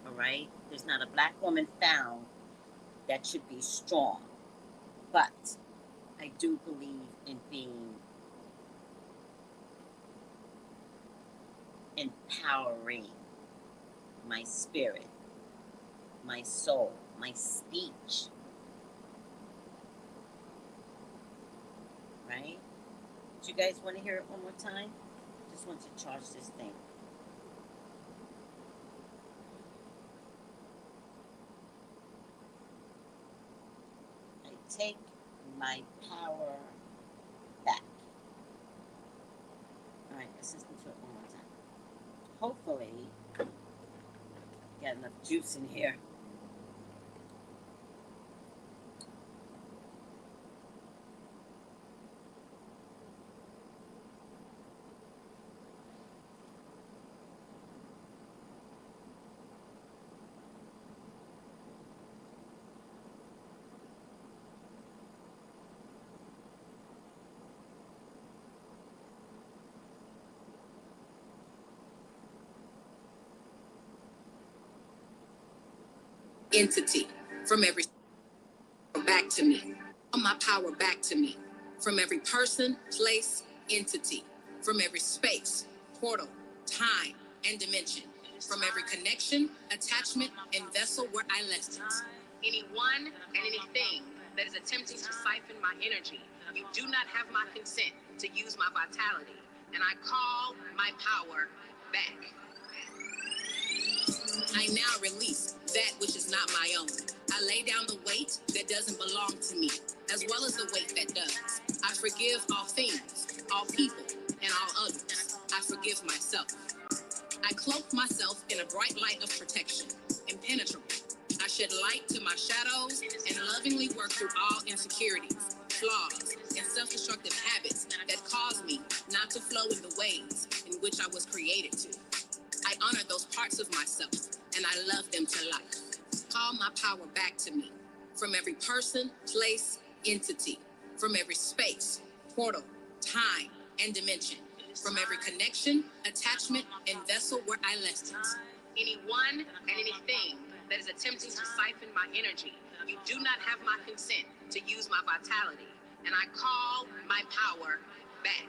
all right? There's not a black woman found that should be strong. But I do believe in being empowering my spirit, my soul, my speech, right? Do you guys want to hear it one more time? Just want to charge this thing. I take my power back. All right, let's listen to it one more time. Hopefully, got enough juice in here. Entity from every back to me. My power back to me from every person, place, entity, from every space, portal, time, and dimension, from every connection, attachment, and vessel where I left it. Anyone and anything that is attempting to siphon my energy, you do not have my consent to use my vitality, and I call my power back. I now release that which is not my own. I lay down the weight that doesn't belong to me, as well as the weight that does. I forgive all things, all people, and all others. I forgive myself. I cloak myself in a bright light of protection, impenetrable. I shed light to my shadows and lovingly work through all insecurities, flaws, and self-destructive habits that cause me not to flow in the ways in which I was created to. I honor those parts of myself, and I love them to life. Call my power back to me from every person, place, entity, from every space, portal, time, and dimension, from every connection, attachment, and vessel where I left it. Anyone and anything that is attempting to siphon my energy, you do not have my consent to use my vitality, and I call my power back.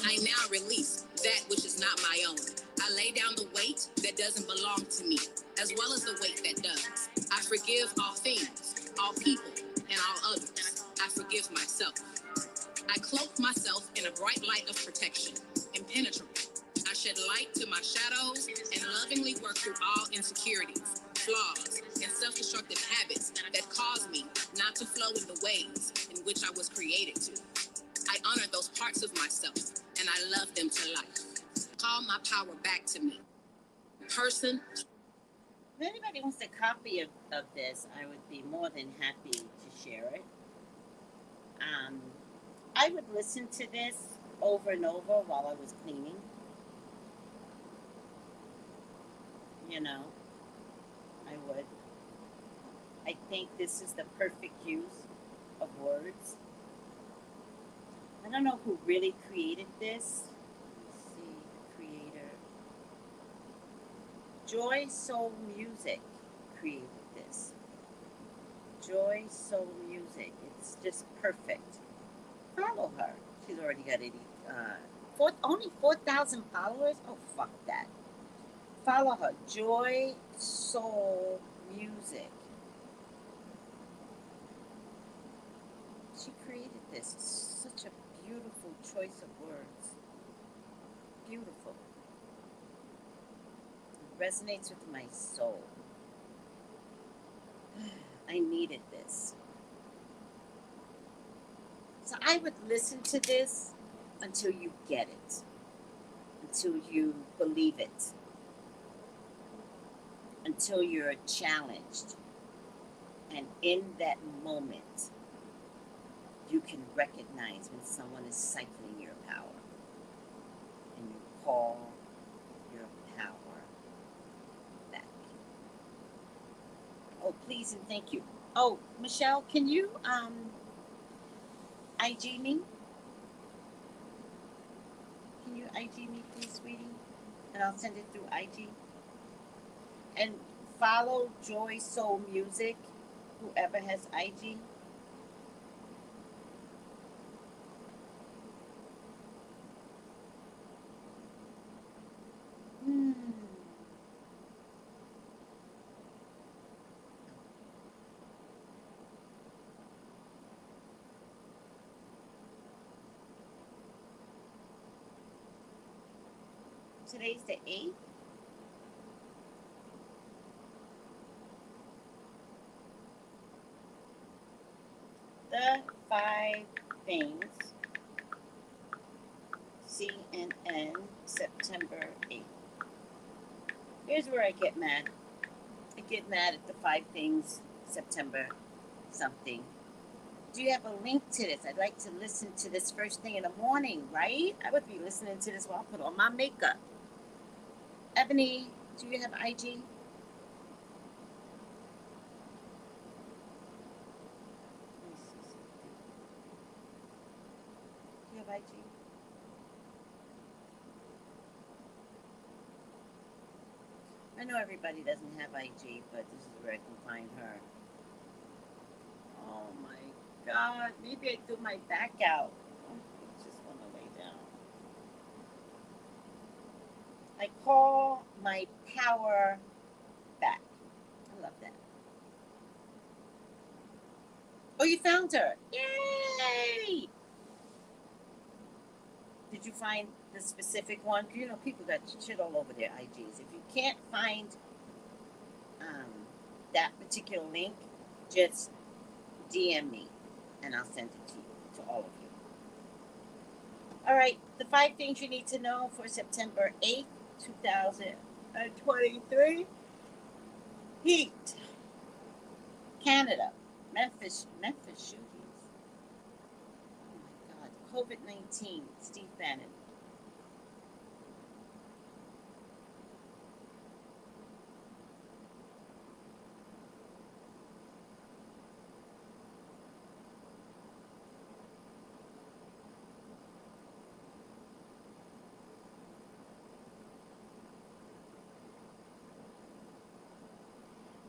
I now release that which is not my own. I lay down the weight that doesn't belong to me, as well as the weight that does. I forgive all things, all people, and all others. I forgive myself. I cloak myself in a bright light of protection, impenetrable. I shed light to my shadows and lovingly work through all insecurities, flaws, and self-destructive habits that cause me not to flow in the ways in which I was created to. I honor those parts of myself, and I love them to life. Call my power back to me. Person. If anybody wants a copy of this, I would be more than happy to share it. I would listen to this over and over while I was cleaning. You know, I would. I think this is the perfect use of words. I don't know who really created this. Let's see, the creator. Joy Soul Music created this. Joy Soul Music. It's just perfect. Follow her. She's already got 80. Only 4,000 followers? Oh, fuck that. Follow her. Joy Soul Music. She created this. It's such a beautiful choice of words. Beautiful. It resonates with my soul. I needed this. So I would listen to this until you get it, until you believe it, until you're challenged. And in that moment, you can recognize when someone is siphoning your power. And you call your power back. Oh, please and thank you. Oh, Michelle, can you IG me? Can you IG me, please, sweetie? And I'll send it through IG. And follow Joy Soul Music, whoever has IG. Hmm. Today's the 8th. The 5 things. CNN, September 8th. Here's where I get mad. I get mad at the 5 things, September something. Do you have a link to this? I'd like to listen to this first thing in the morning, right? I would be listening to this while I put on my makeup. Ebony, do you have IG? Do you have IG? I know everybody doesn't have IG, but this is where I can find her. Oh my god, maybe I threw my back out. I just want to lay down. I call my power back. I love that. Oh, you found her. Yay! Did you find the specific one? You know, people got shit all over their IGs. If you can't find um, that particular link, just DM me and I'll send it to you, to all of you. All right, the 5 things you need to know for September 8th, 2023. Heat, Canada, Memphis shootings. Oh my God, COVID-19, Steve Bannon.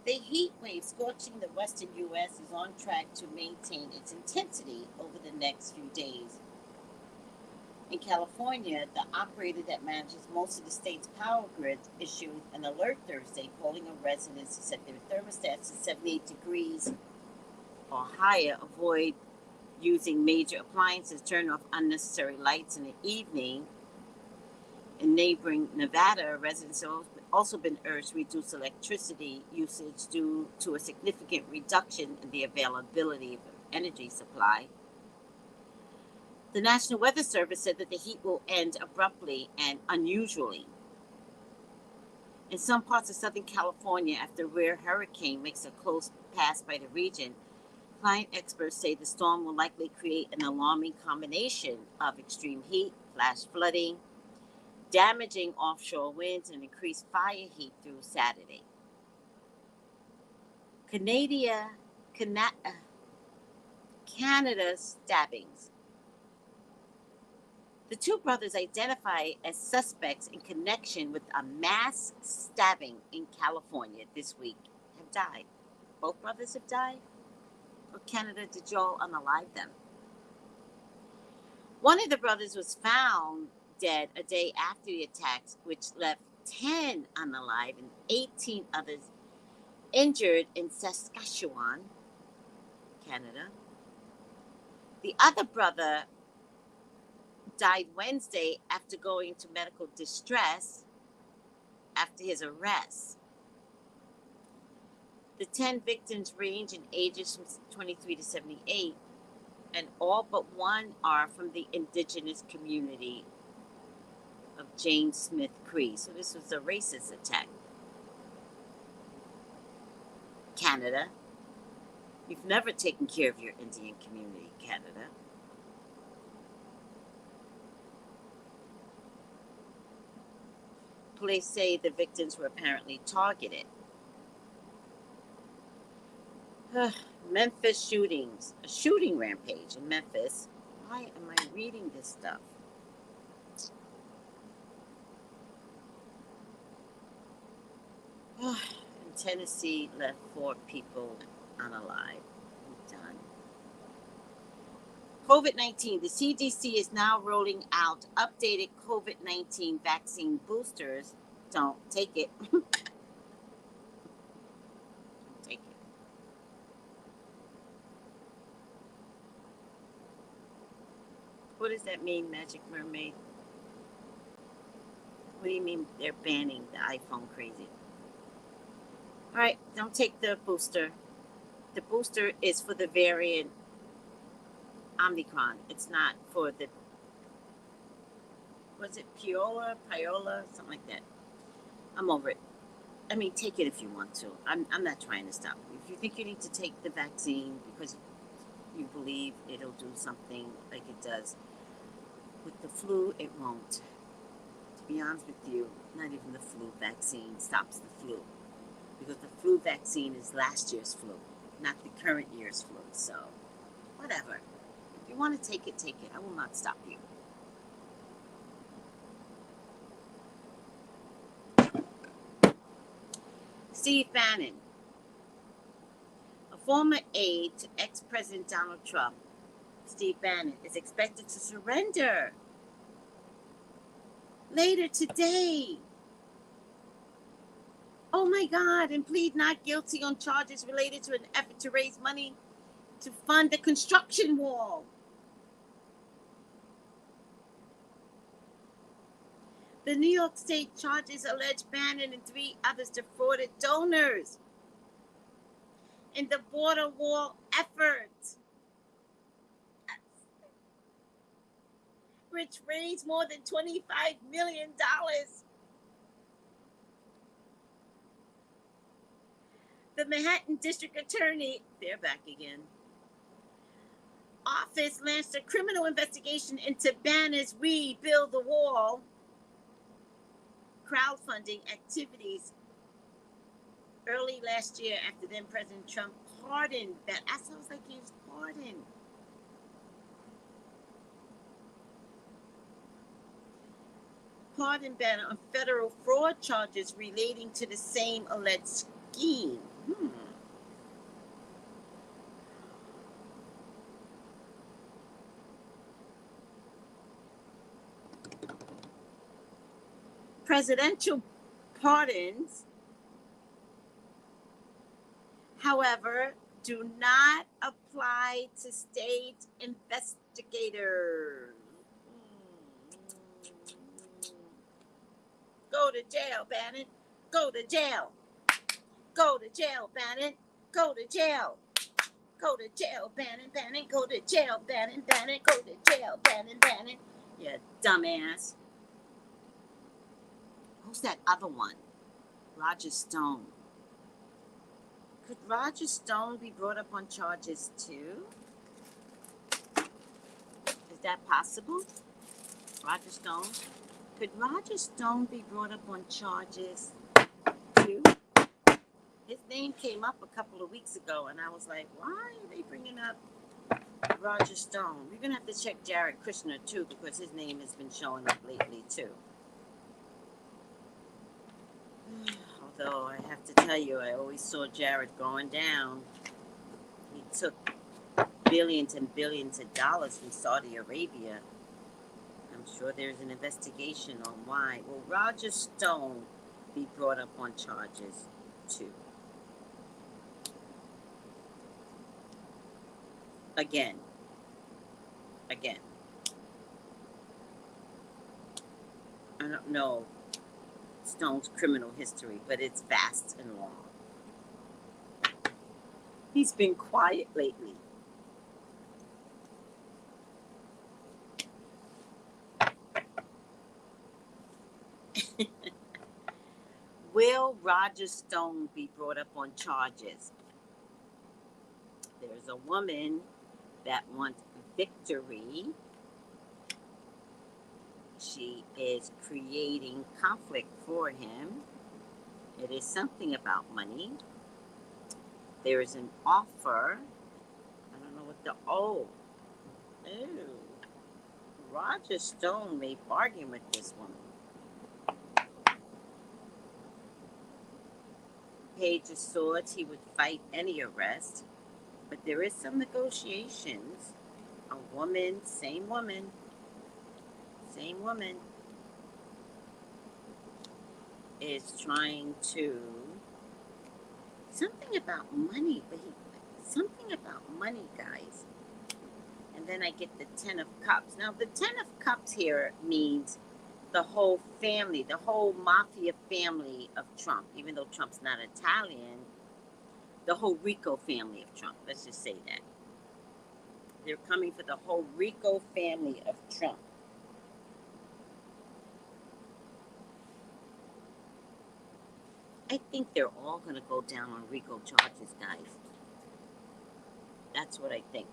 The heat wave scorching the western U.S. is on track to maintain its intensity over the next few days. In California, the operator that manages most of the state's power grid issued an alert Thursday calling on residents to set their thermostats to 78 degrees or higher, avoid using major appliances, turn off unnecessary lights in the evening. In neighboring Nevada, residents have also been urged to reduce electricity usage due to a significant reduction in the availability of energy supply. The National Weather Service said that the heat will end abruptly and unusually in some parts of Southern California after a rare hurricane makes a close pass by the region. Climate experts say the storm will likely create an alarming combination of extreme heat, flash flooding, damaging offshore winds and increased fire heat through Saturday. Canada stabbings. The two brothers identified as suspects in connection with a mass stabbing in California this week have died. Both brothers have died? Or Canada, did y'all unalive them? One of the brothers was found dead a day after the attacks, which left 10 unalive and 18 others injured in Saskatchewan, Canada. The other brother died Wednesday after going into medical distress after his arrest. The 10 victims range in ages from 23 to 78, and all but one are from the indigenous community of James Smith Cree. So this was a racist attack. Canada, you've never taken care of your Indian community, Canada. Police say the victims were apparently targeted. Memphis shootings. A shooting rampage in Memphis. Why am I reading this stuff? In Tennessee left 4 people unalive. I'm done. COVID-19. The CDC is now rolling out updated COVID-19 vaccine boosters. Don't take it. Don't take it. What does that mean, Magic Mermaid? What do you mean they're banning the iPhone crazy? All right, don't take the booster. The booster is for the variant Omicron. It's not for the, was it Piola, something like that. I'm over it. I mean, take it if you want to. I'm not trying to stop you. If you think you need to take the vaccine because you believe it'll do something like it does with the flu, it won't. To be honest with you, not even the flu vaccine stops the flu, because the flu vaccine is last year's flu, not the current year's flu. So, whatever. If you want to take it, take it. I will not stop you. Steve Bannon, a former aide to ex-President Donald Trump, Steve Bannon, is expected to surrender later today. Oh my God, and plead not guilty on charges related to an effort to raise money to fund the construction wall. The New York State charges allege Bannon and 3 others defrauded donors in the border wall effort, which raised more than $25 million. The Manhattan District Attorney, they're back again, office launched a criminal investigation into Bannon's Rebuild the Wall crowdfunding activities early last year after then President Trump pardoned that. I sounds like he was pardoned. Pardoned Bannon on federal fraud charges relating to the same alleged scheme. Presidential pardons, however, do not apply to state investigators. Go to jail, Bannon. Go to jail. Go to jail, Bannon. Go to jail. Go to jail, Bannon. Bannon. Go to jail, Bannon. Bannon. Go to jail, Bannon. Bannon. You dumbass. Who's that other one? Roger Stone. Could Roger Stone be brought up on charges too? Is that possible? Roger Stone? Could Roger Stone be brought up on charges too? His name came up a couple of weeks ago, and I was like, why are they bringing up Roger Stone? We're going to have to check Jared Kushner too, because his name has been showing up lately too. Although I have to tell you, I always saw Jared going down. He took billions and billions of dollars from Saudi Arabia. I'm sure there's an investigation on why. Will Roger Stone be brought up on charges too? Again. I don't know Stone's criminal history, but it's vast and long. He's been quiet lately. Will Roger Stone be brought up on charges? There's a woman that wants victory. She is creating conflict for him. It is something about money. There is an offer. I don't know what the Roger Stone may bargain with this woman. Page of Swords, he would fight any arrest, but there is some negotiations. A woman, same woman, is trying to something about money, guys. And then I get the Ten of Cups. Now the Ten of Cups here means the whole family, the whole mafia family of Trump. Even though Trump's not Italian, the whole Rico family of Trump. Let's just say that. They're coming for the whole Rico family of Trump. I think they're all going to go down on Rico charges, guys. That's what I think.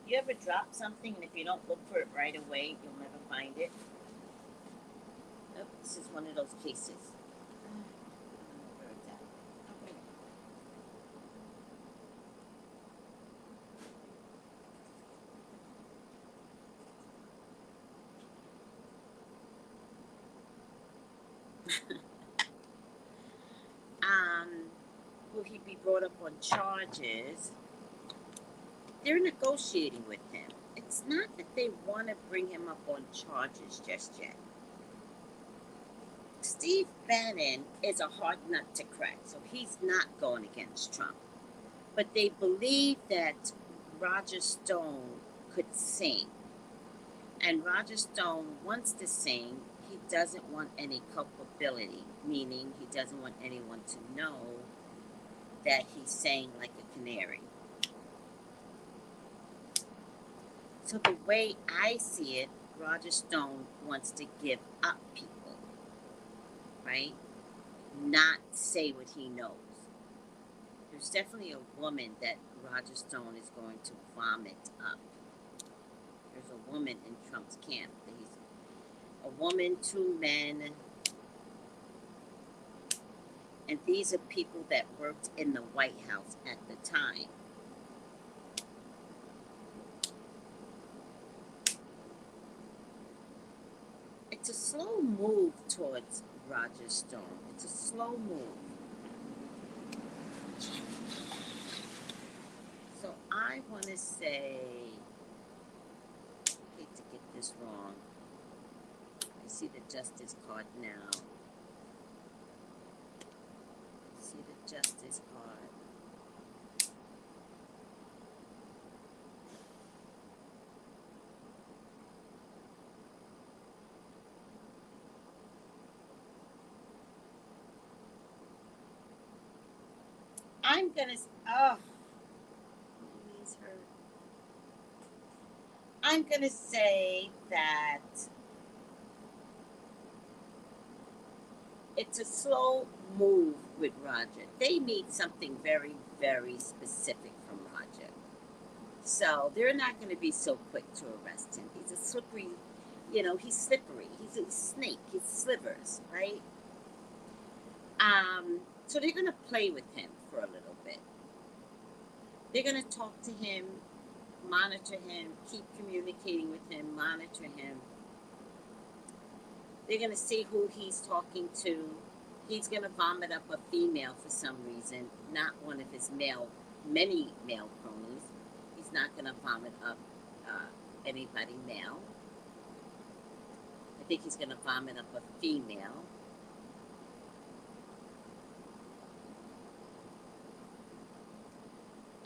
You ever drop something and if you don't look for it right away, you'll never find it? Oh, this is one of those cases. Will he be brought up on charges? They're negotiating with him. It's not that they want to bring him up on charges just yet. Steve Bannon is a hard nut to crack, so he's not going against Trump. But they believe that Roger Stone could sing. And Roger Stone wants to sing. He doesn't want any culpability, meaning he doesn't want anyone to know that he sang like a canary. So the way I see it, Roger Stone wants to give up people, right? Not say what he knows. There's definitely a woman that Roger Stone is going to vomit up. There's a woman in Trump's camp. He's a woman, 2 men. And these are people that worked in the White House at the time. It's a slow move towards Roger Stone. It's a slow move. So I want to say, I hate to get this wrong. I see the Justice card now. See the Justice card. I'm gonna. Oh, my knees hurt. I'm gonna say that it's a slow move with Roger. They need something very, very specific from Roger. So they're not going to be so quick to arrest him. He's a slippery, he's slippery. He's a snake. He's slivers, right? So they're going to play with him for a little bit. They're going to talk to him, monitor him, keep communicating with him, monitor him. They're going to see who he's talking to. He's going to vomit up a female for some reason, not one of his many male cronies. He's not going to vomit up anybody male. I think he's going to vomit up a female.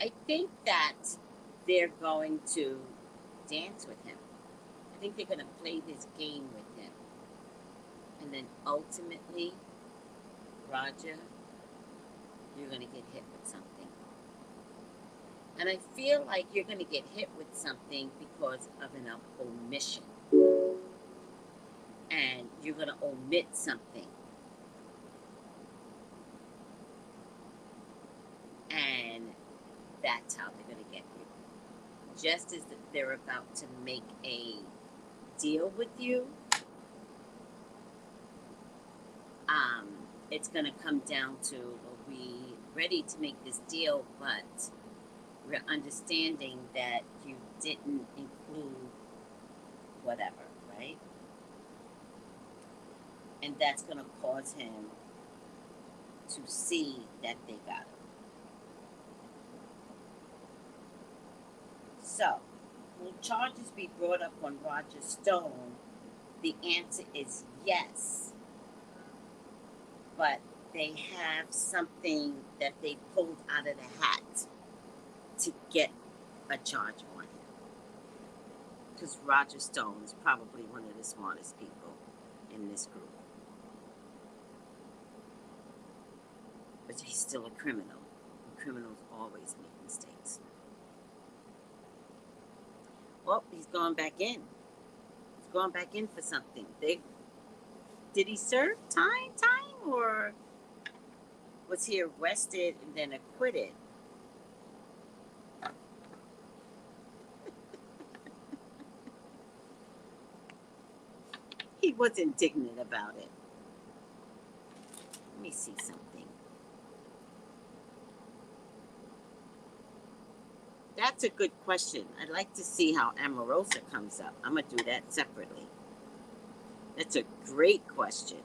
I think that they're going to dance with him. I think they're going to play this game with him. And then ultimately, Roger, you're going to get hit with something. And I feel like you're going to get hit with something because of an omission. And you're going to omit something. And that's how they're going to get you. Just as they're about to make a deal with you, it's going to come down to, are we ready to make this deal, but we're understanding that you didn't include whatever, right? And that's going to cause him to see that they got him. So, will charges be brought up on Roger Stone? The answer is yes. But they have something that they pulled out of the hat to get a charge on him. Because Roger Stone is probably one of the smartest people in this group. But he's still a criminal. And criminals always make mistakes. Well, he's going back in. He's going back in for something. Did he serve time, or was he arrested and then acquitted? He was indignant about it. Let me see something. That's a good question. I'd like to see how Amorosa comes up. I'm going to do that separately. That's a great question.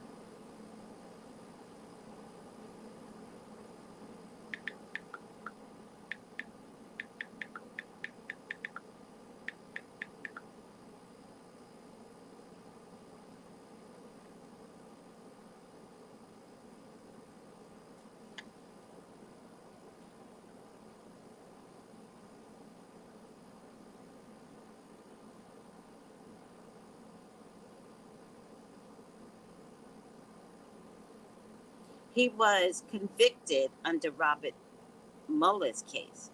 He was convicted under Robert Mueller's case.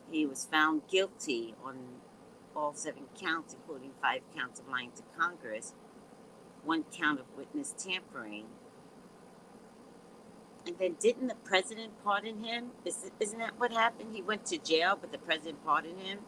He was found guilty on all 7 counts, including 5 counts of lying to Congress, 1 count of witness tampering. And then didn't the president pardon him? Isn't that what happened? He went to jail, but the president pardoned him?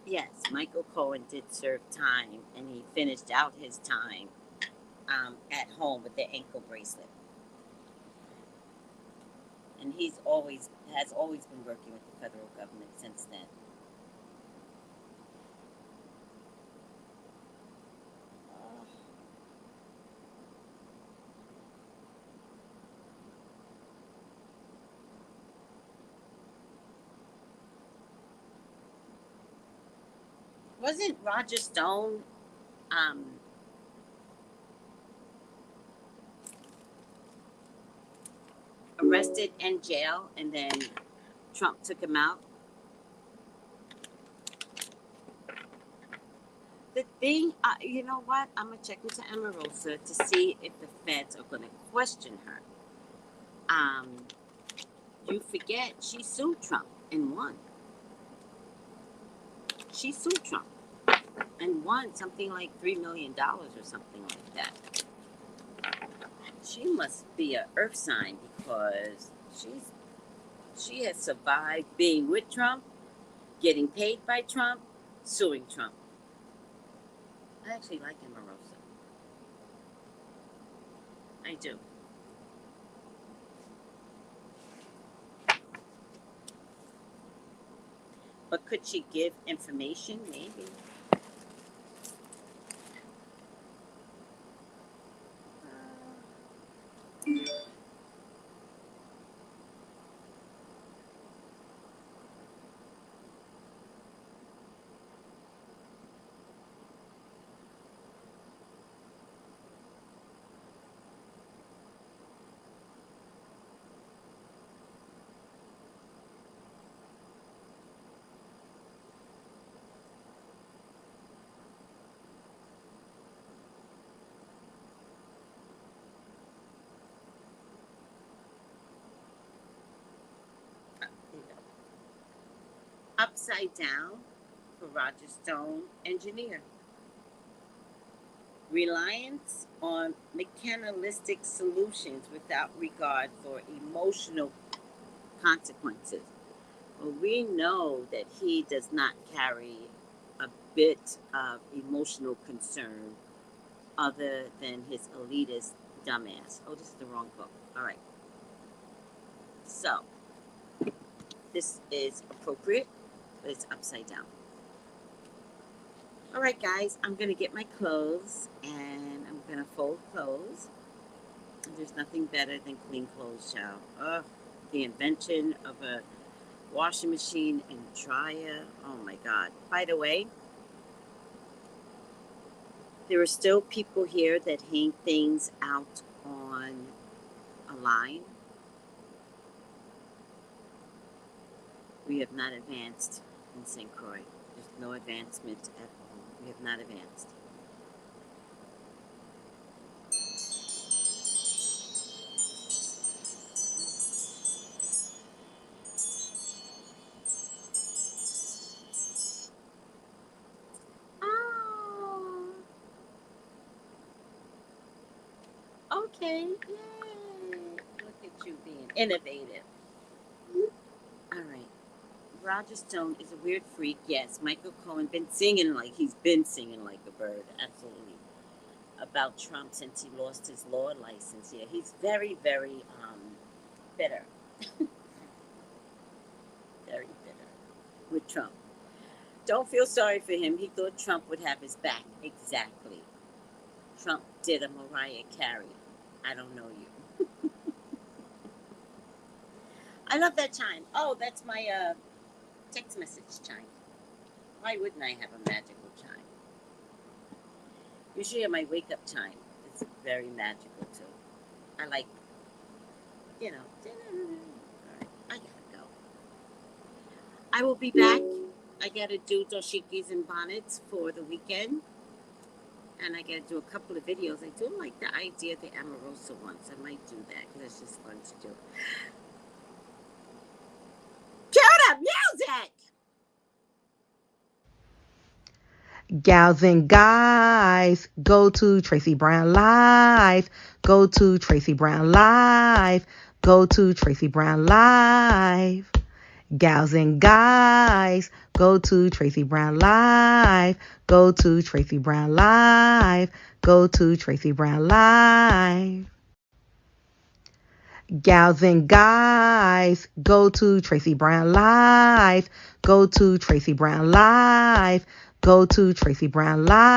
Yes, Michael Cohen did serve time, and he finished out his time at home with the ankle bracelet. And he's has always been working with the federal government since then. Wasn't Roger Stone arrested and jail, and then Trump took him out? The thing, you know what? I'm gonna check into Omarosa to see if the feds are gonna question her. You forget she sued Trump and won. She sued Trump and won something like $3 million or something like that. She must be an earth sign because she has survived being with Trump, getting paid by Trump, suing Trump. I actually like Omarosa. I do. But could she give information? Maybe. Upside down for Roger Stone, engineer. Reliance on mechanistic solutions without regard for emotional consequences. Well, we know that he does not carry a bit of emotional concern other than his elitist dumbass. Oh, this is the wrong book. All right. So, this is appropriate, but it's upside down. All right, guys, I'm going to get my clothes and I'm going to fold clothes. There's nothing better than clean clothes, child. Ugh, the invention of a washing machine and dryer. Oh, my God. By the way, there are still people here that hang things out on a line. We have not advanced in St. Croix. There's no advancement at all. We have not advanced. Oh, okay. Yay. Look at you being innovative. All right. Roger Stone is a weird freak. Yes, Michael Cohen he's been singing like a bird. Absolutely. About Trump since he lost his law license. Yeah, he's very, very bitter. Very bitter with Trump. Don't feel sorry for him. He thought Trump would have his back. Exactly. Trump did a Mariah Carey. I don't know you. I love that chime. Oh, that's my text message chime. Why wouldn't I have a magical chime? Usually my wake up chime. It's very magical too. I like, you know. All right, I gotta go. I will be back. I gotta do dashikis and bonnets for the weekend. And I gotta do a couple of videos. I do like the idea of the Omarosa ones. I might do that because it's just fun to do. Cue the music! Gals and guys, go to Tracey Brown Live. Go to Tracey Brown Live. Go to Tracey Brown Live. Gals and guys, go to Tracey Brown Live. Go to Tracey Brown Live. Go to Tracey Brown Live. Gals and guys, go to Tracey Brown Live. Go to Tracey Brown Live. Go to Tracey Brown Live.